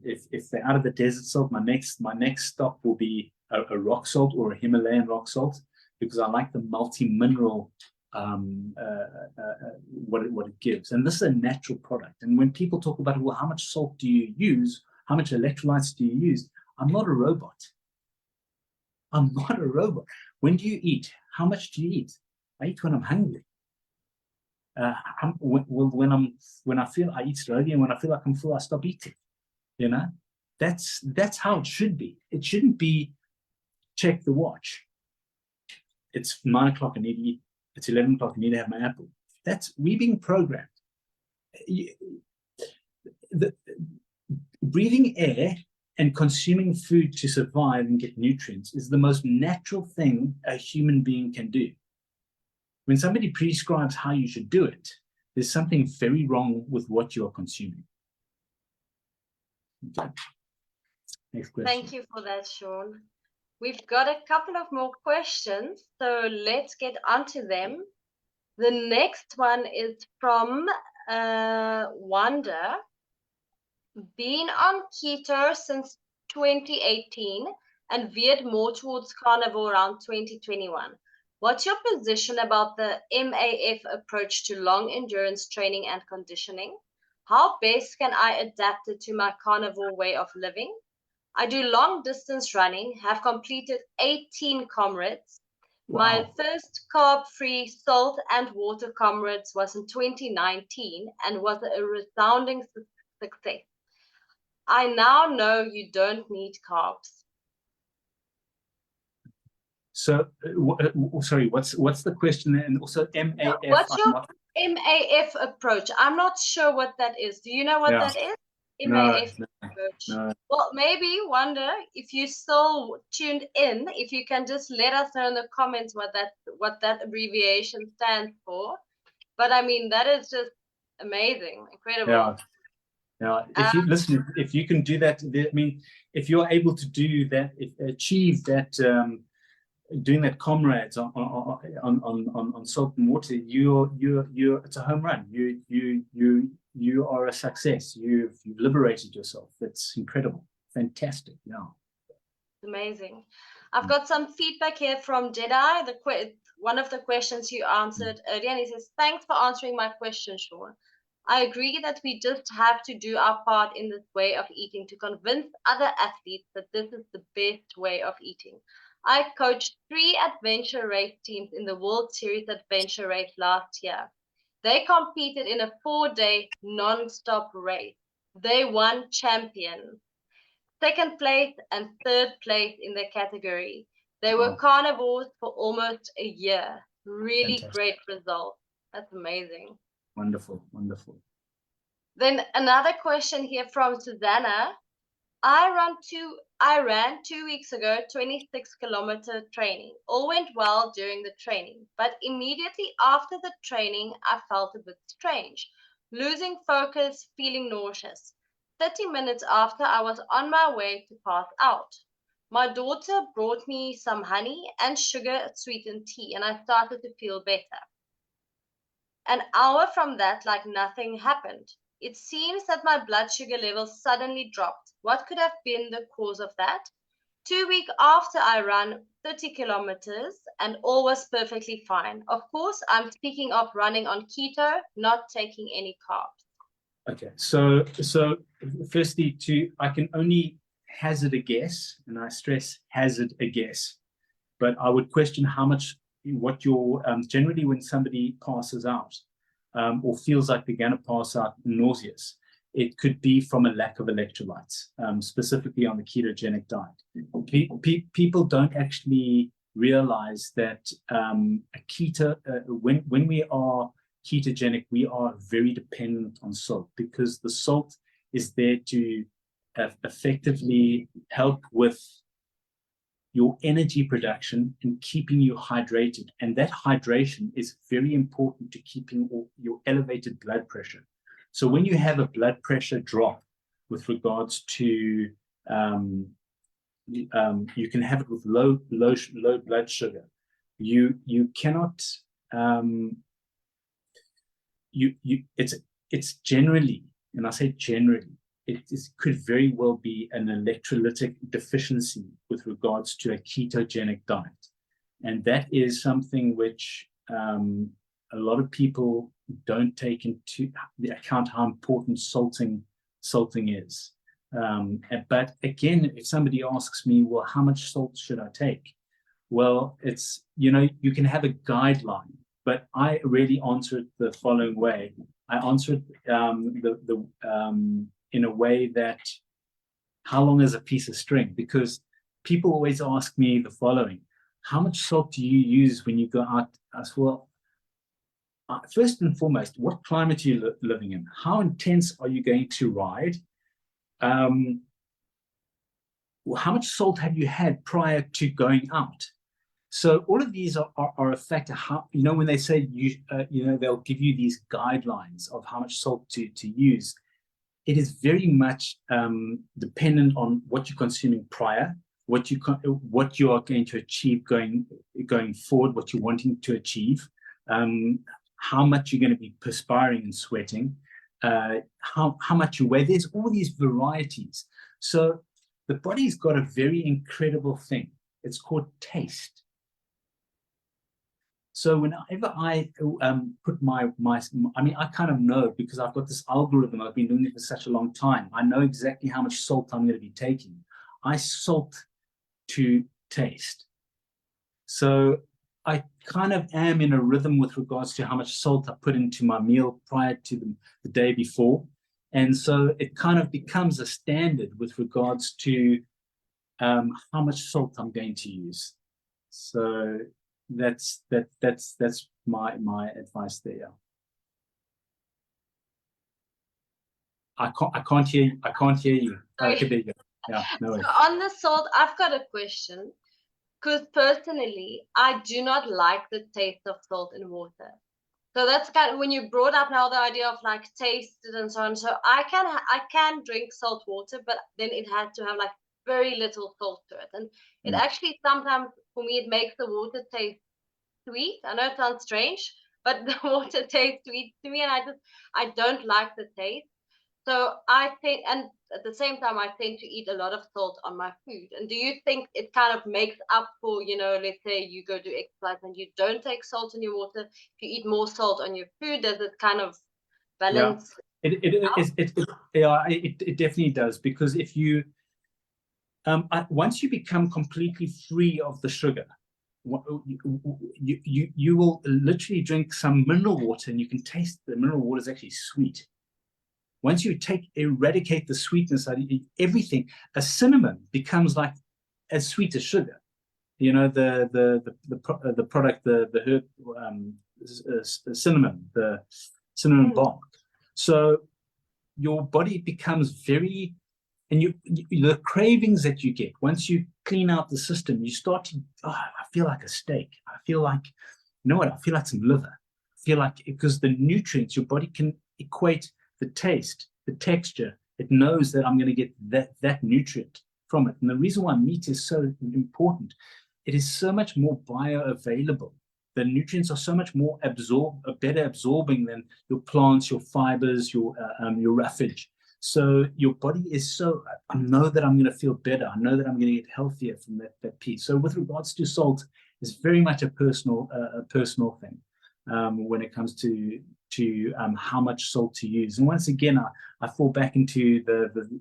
[SPEAKER 2] if they're out of the desert salt, my next stop will be a rock salt or a Himalayan rock salt, because I like the multi-mineral what it gives. And this is a natural product. And when people talk about, well, how much salt do you use? How much electrolytes do you use? I'm not a robot. I'm not a robot. When do you eat? How much do you eat? I eat when I'm hungry. when I feel I eat slowly, and when I feel like I'm full, I stop eating. You know, that's how it should be. It shouldn't be check the watch. It's 9 o'clock, I need to eat. It's 11 o'clock, I need to have my apple. We're being programmed. Breathing air and consuming food to survive and get nutrients is the most natural thing a human being can do. When somebody prescribes how you should do it, there's something very wrong with what you are consuming. Okay. Next question.
[SPEAKER 1] Thank you for that, Sean. We've got a couple of more questions, so let's get onto them. The next one is from Wanda. Been on keto since 2018 and veered more towards carnivore around 2021. What's your position about the MAF approach to long endurance training and conditioning? How best can I adapt it to my carnivore way of living? I do long distance running, have completed 18 comrades.
[SPEAKER 2] Wow.
[SPEAKER 1] My first carb-free salt and water comrades was in 2019 and was a resounding success. I now know you don't need carbs.
[SPEAKER 2] So, sorry, what's the question there? And also MAF.
[SPEAKER 1] What's your MAF approach? I'm not sure what that is. Do you know what that is? MAF approach.
[SPEAKER 2] No.
[SPEAKER 1] Well, maybe wonder if you still tuned in, if you can just let us know in the comments what that abbreviation stands for. But I mean, that is just amazing, incredible.
[SPEAKER 2] Yeah. If you listen, if you can do that, I mean, if you're able to do that, achieve that, doing that comrades on salt and water, it's a home run. You are a success. You've liberated yourself. That's incredible. Fantastic. Yeah.
[SPEAKER 1] Amazing. I've got some feedback here from Jedi. One of the questions you answered earlier, and he says, "Thanks for answering my question, Sean. I agree that we just have to do our part in this way of eating to convince other athletes that this is the best way of eating. I coached 3 adventure race teams in the World Series adventure race last year. They competed in a 4-day non-stop race. They won champions, 2nd place and 3rd place in their category. They were carnivores for almost a year. Really
[SPEAKER 2] Fantastic.
[SPEAKER 1] Great results. That's amazing."
[SPEAKER 2] Wonderful.
[SPEAKER 1] Then another question here from Susanna. I ran 2 weeks ago, 26-kilometer training. All went well during the training, but immediately after the training, I felt a bit strange, losing focus, feeling nauseous. 30 minutes after, I was on my way to pass out. My daughter brought me some honey and sugar sweetened tea, and I started to feel better. An hour from that, like nothing happened. It seems that my blood sugar levels suddenly dropped. What could have been the cause of that? 2 weeks after, I ran 30 kilometers and all was perfectly fine. Of course, I'm speaking of running on keto, not taking any carbs.
[SPEAKER 2] Okay, so firstly, I can only hazard a guess, and I stress hazard a guess, but I would question what your generally when somebody passes out or feels like they're going to pass out nauseous, it could be from a lack of electrolytes, specifically on the ketogenic diet. People don't actually realize that when we are ketogenic, we are very dependent on salt, because the salt is there to effectively help with your energy production and keeping you hydrated. And that hydration is very important to keeping your elevated blood pressure. So when you have a blood pressure drop with regards to, you can have it with low blood sugar. You cannot, it's generally, and I say generally, it could very well be an electrolytic deficiency with regards to a ketogenic diet. And that is something which a lot of people don't take into the account how important salting is. But again, if somebody asks me, well, how much salt should I take? Well, it's, you can have a guideline, But I really answer it the following way. I answer it in a way that, how long is a piece of string? Because people always ask me the following: how much salt do you use when you go out? As well, first and foremost, what climate are you living in? How intense are you going to ride? How much salt have you had prior to going out? So all of these are a factor. How, when they say they'll give you these guidelines of how much salt to use. It is very much dependent on what you're consuming prior, what you are going to achieve going forward, what you're wanting to achieve, how much you're going to be perspiring and sweating, how much you weigh. There's all these varieties. So the body's got a very incredible thing. It's called taste. So whenever I put I kind of know, because I've got this algorithm. I've been doing it for such a long time. I know exactly how much salt I'm going to be taking. I salt to taste. So I kind of am in a rhythm with regards to how much salt I put into my meal prior to the day before. And so it kind of becomes a standard with regards to how much salt I'm going to use. So that's my advice there. I can't hear you. Okay, there you go. Yeah, no way.
[SPEAKER 1] So on the salt, I've got a question, because personally, I do not like the taste of salt in water. So that's kind of when you brought up now the idea of like tasted and so on. So I can drink salt water, but then it has to have like very little salt to it, and it actually sometimes for me it makes the water taste sweet. I know it sounds strange, but the water tastes sweet to me, and I don't like the taste. So I think, and at the same time, I tend to eat a lot of salt on my food. And do you think it kind of makes up for, let's say you go do exercise and you don't take salt in your water, if you eat more salt on your food, does it kind of balance?
[SPEAKER 2] Yeah, it definitely does, because if you once you become completely free of the sugar, you will literally drink some mineral water and you can taste the mineral water is actually sweet. Once you eradicate the sweetness out of everything, a cinnamon becomes like as sweet as sugar. The product, the herb, the cinnamon bark. So your body becomes very, and the cravings that you get once you clean out the system, you start to, I feel like a steak. I feel like, I feel like some liver. I feel like, because the nutrients, your body can equate the taste, the texture. It knows that I'm going to get that nutrient from it. And the reason why meat is so important, it is so much more bioavailable. The nutrients are so much more better absorbing than your plants, your fibers, your roughage. So your body is I know that I'm going to feel better. I know that I'm going to get healthier from that piece. So with regards to salt, it's very much a personal thing when it comes to how much salt to use. And once again, I fall back into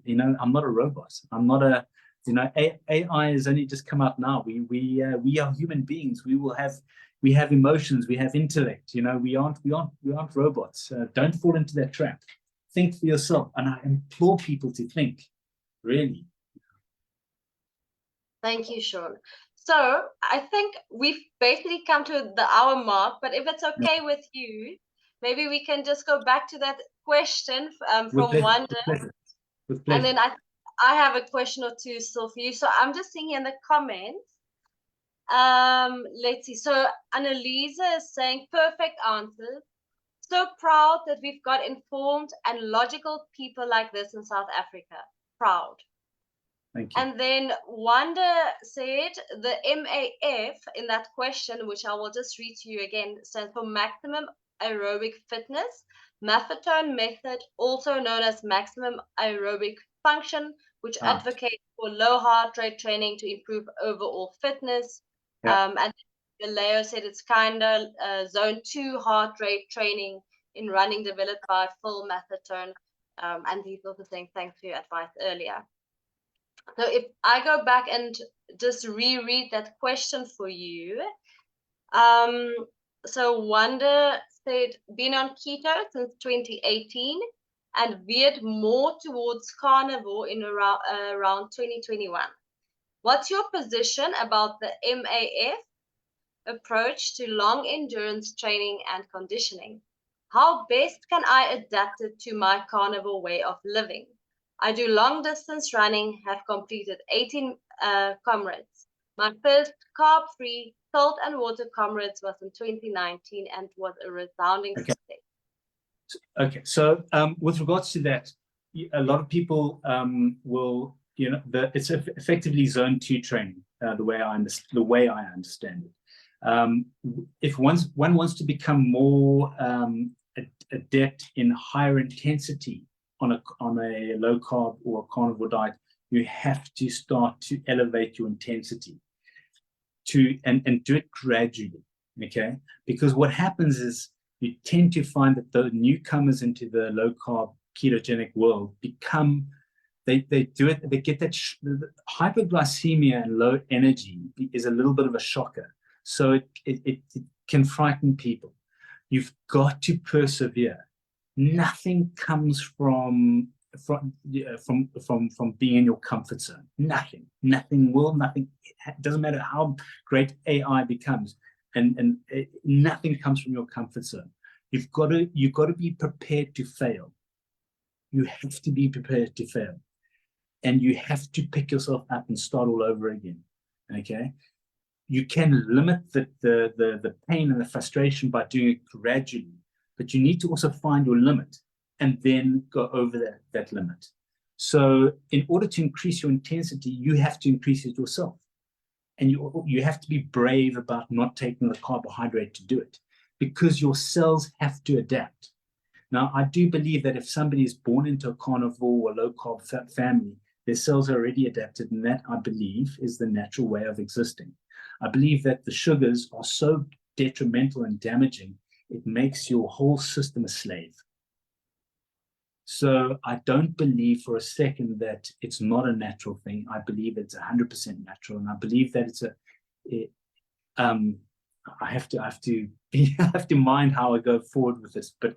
[SPEAKER 2] I'm not a robot. I'm not a, AI has only just come out now. We are human beings. We have emotions. We have intellect. We aren't robots. Don't fall into that trap. Think for yourself, and I implore people to think, really.
[SPEAKER 1] Thank you, Sean. So I think we've basically come to the hour mark, but if it's okay with you, maybe we can just go back to that question from Wanda.
[SPEAKER 2] With pleasure.
[SPEAKER 1] And then I have a question or two still for you. So I'm just seeing in the comments. Let's see. So Annalisa is saying perfect answers. So proud that we've got informed and logical people like this in South Africa. Proud.
[SPEAKER 2] Thank you.
[SPEAKER 1] And then Wanda said the MAF in that question, which I will just read to you again, stands for maximum aerobic fitness, Maffetone method, also known as maximum aerobic function, which advocates for low heart rate training to improve overall fitness. Yeah. And Leo said it's kind of zone 2 heart rate training in running developed by Phil Maffetone. And he's also saying thanks for your advice earlier. So if I go back and just reread that question for you, So Wanda said, been on keto since 2018 and veered more towards carnivore in around 2021. What's your position about the MAF approach to long endurance training and conditioning? How best can I adapt it to my carnivore way of living? I do long distance running, have completed 18 comrades. My first carb-free salt and water comrades was in 2019 and was a resounding success.
[SPEAKER 2] Okay, so with regards to that, a lot of people will, it's effectively zone 2 training, the way I understand it. If one wants to become more adept in higher intensity on a low carb or a carnivore diet, you have to start to elevate your intensity and do it gradually. Okay, because what happens is you tend to find that the newcomers into the low carb ketogenic world they get that hyperglycemia and low energy is a little bit of a shocker. So it can frighten people. You've got to persevere. Nothing comes from being in your comfort zone. Nothing. It doesn't matter how great AI becomes, and nothing comes from your comfort zone. You've got to be prepared to fail. You have to be prepared to fail, and you have to pick yourself up and start all over again. Okay, you can limit the pain and the frustration by doing it gradually, but you need to also find your limit and then go over that limit. So in order to increase your intensity, you have to increase it yourself. And you have to be brave about not taking the carbohydrate to do it, because your cells have to adapt. Now, I do believe that if somebody is born into a carnivore or low-carb family, their cells are already adapted, and that, I believe, is the natural way of existing. I believe that the sugars are so detrimental and damaging, it makes your whole system a slave. So I don't believe for a second that it's not a natural thing. I believe it's 100% natural, and I believe that I have to mind how I go forward with this. But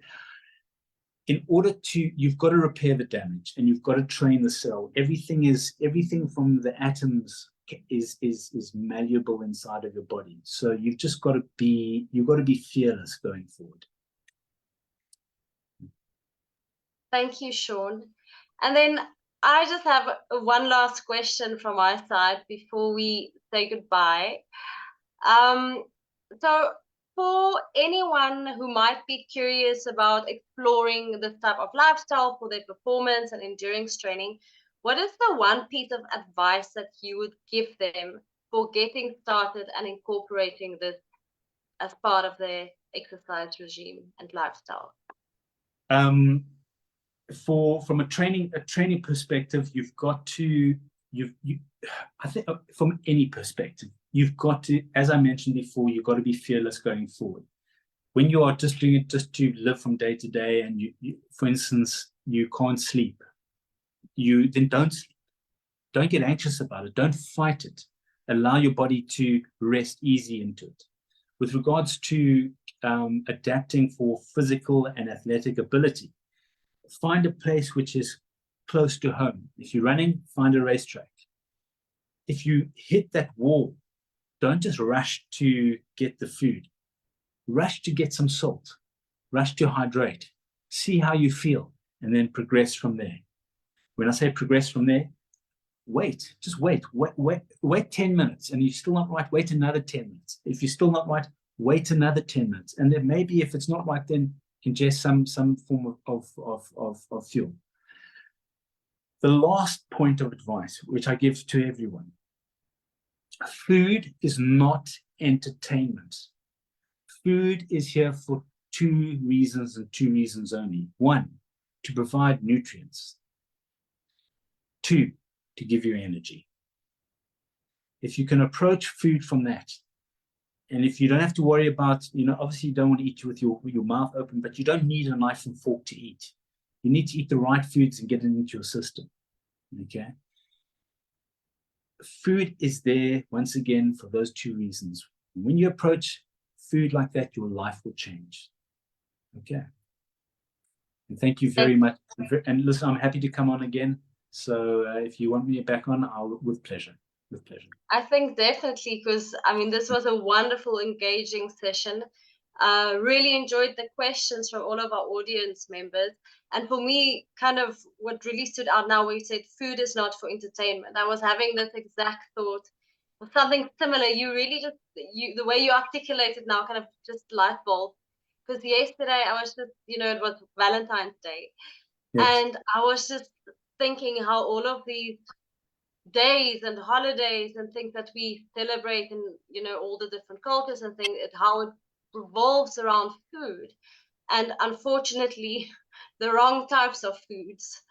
[SPEAKER 2] in order to, you've got to repair the damage, and you've got to train the cell. Everything from the atoms is malleable inside of your body. So you've got to be fearless going forward.
[SPEAKER 1] Thank you, Sean. And then I just have one last question from my side before we say goodbye. So for anyone who might be curious about exploring this type of lifestyle for their performance and endurance training, what is the one piece of advice that you would give them for getting started and incorporating this as part of their exercise regime and lifestyle?
[SPEAKER 2] From a training perspective, you've got to I think from any perspective, you've got to, as I mentioned before, you've got to be fearless going forward. When you are just doing it just to live from day to day, and you for instance, you can't sleep, then don't sleep. Don't get anxious about it. Don't fight it. Allow your body to rest easy into it. With regards to adapting for physical and athletic ability, find a place which is close to home. If you're running, find a racetrack. If you hit that wall, don't just rush to get the food. Rush to get some salt. Rush to hydrate. See how you feel, and then progress from there. When I say progress from there, wait. Just wait. Wait 10 minutes, and you're still not right, wait another 10 minutes. If you're still not right, wait another 10 minutes. And then maybe if it's not right, then ingest some form of fuel. The last point of advice, which I give to everyone: food is not entertainment. Food is here for 2 reasons, and 2 reasons only. 1, to provide nutrients. 2, to give you energy. If you can approach food from that, and if you don't have to worry about, obviously you don't want to eat with your mouth open, but you don't need a knife and fork to eat. You need to eat the right foods and get it into your system. Okay? Food is there, once again, for those 2 reasons. When you approach food like that, your life will change. Okay. And thank you very much. And listen, I'm happy to come on again. So if you want me back on, with pleasure. With pleasure.
[SPEAKER 1] I think definitely, because I mean, this was a wonderful, engaging session. Really enjoyed the questions from all of our audience members. And for me, kind of what really stood out now, we said food is not for entertainment. I was having this exact thought or something similar. You really just, the way you articulated now, kind of just light bulb. Because yesterday I was just, it was Valentine's Day.
[SPEAKER 2] Yes.
[SPEAKER 1] And I was just thinking how all of these days and holidays and things that we celebrate in all the different cultures and things, how it revolves around food, and unfortunately the wrong types of foods.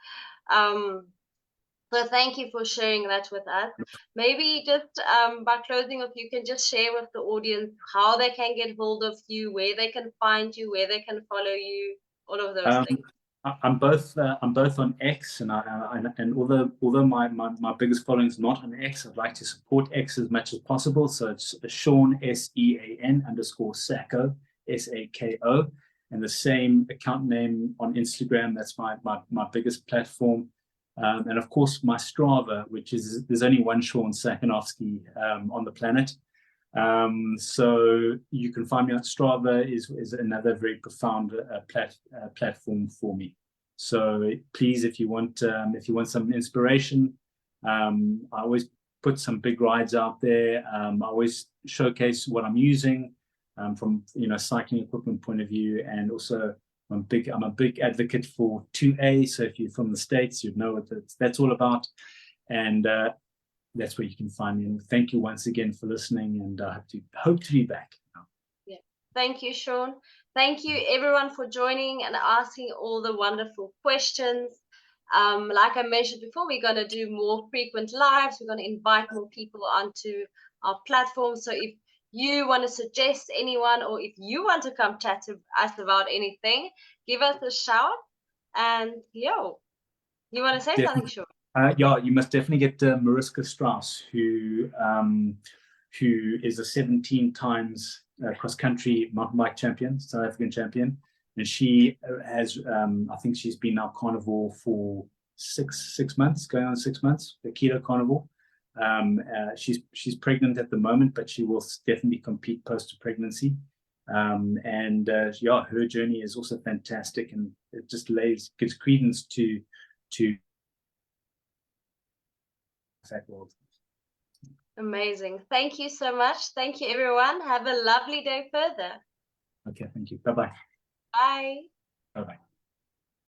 [SPEAKER 1] So thank you for sharing that with us. Maybe just by closing off, you can just share with the audience how they can get hold of you, where they can find you, where they can follow you, all of those things.
[SPEAKER 2] I'm both on X, and although my biggest following is not on X, I'd like to support X as much as possible. So it's Sean SEAN_Sako SAKO, and the same account name on Instagram. That's my biggest platform, and of course my Strava, which is, there's only one Sean Sakanofsky on the planet. So you can find me on Strava. Is another very profound platform for me. So please, if you want some inspiration, I always put some big rides out there. I always showcase what I'm using from cycling equipment point of view, and also I'm a big advocate for 2A. So if you're from the States, you'd know what that's all about, and that's where you can find me. And thank you once again for listening, and I hope to be back.
[SPEAKER 1] Yeah. Thank you, Sean. Thank you, everyone, for joining and asking all the wonderful questions. Like I mentioned before, we're going to do more frequent lives. We're going to invite more people onto our platform. So if you want to suggest anyone, or if you want to come chat to us about anything, give us a shout. And you want to say something, Sean?
[SPEAKER 2] Yeah, you must definitely get Mariska Strauss, who is a 17 times cross-country mountain bike champion, South African champion, and she has I think she's been now carnivore for six months, going on 6 months, the keto carnivore. She's pregnant at the moment, but she will definitely compete post-pregnancy. Yeah, her journey is also fantastic, and it just gives credence to that world.
[SPEAKER 1] Amazing. Thank you so much. Thank you, everyone. Have a lovely day further.
[SPEAKER 2] Okay, thank you. Bye-bye.
[SPEAKER 1] Bye.
[SPEAKER 2] Bye-bye.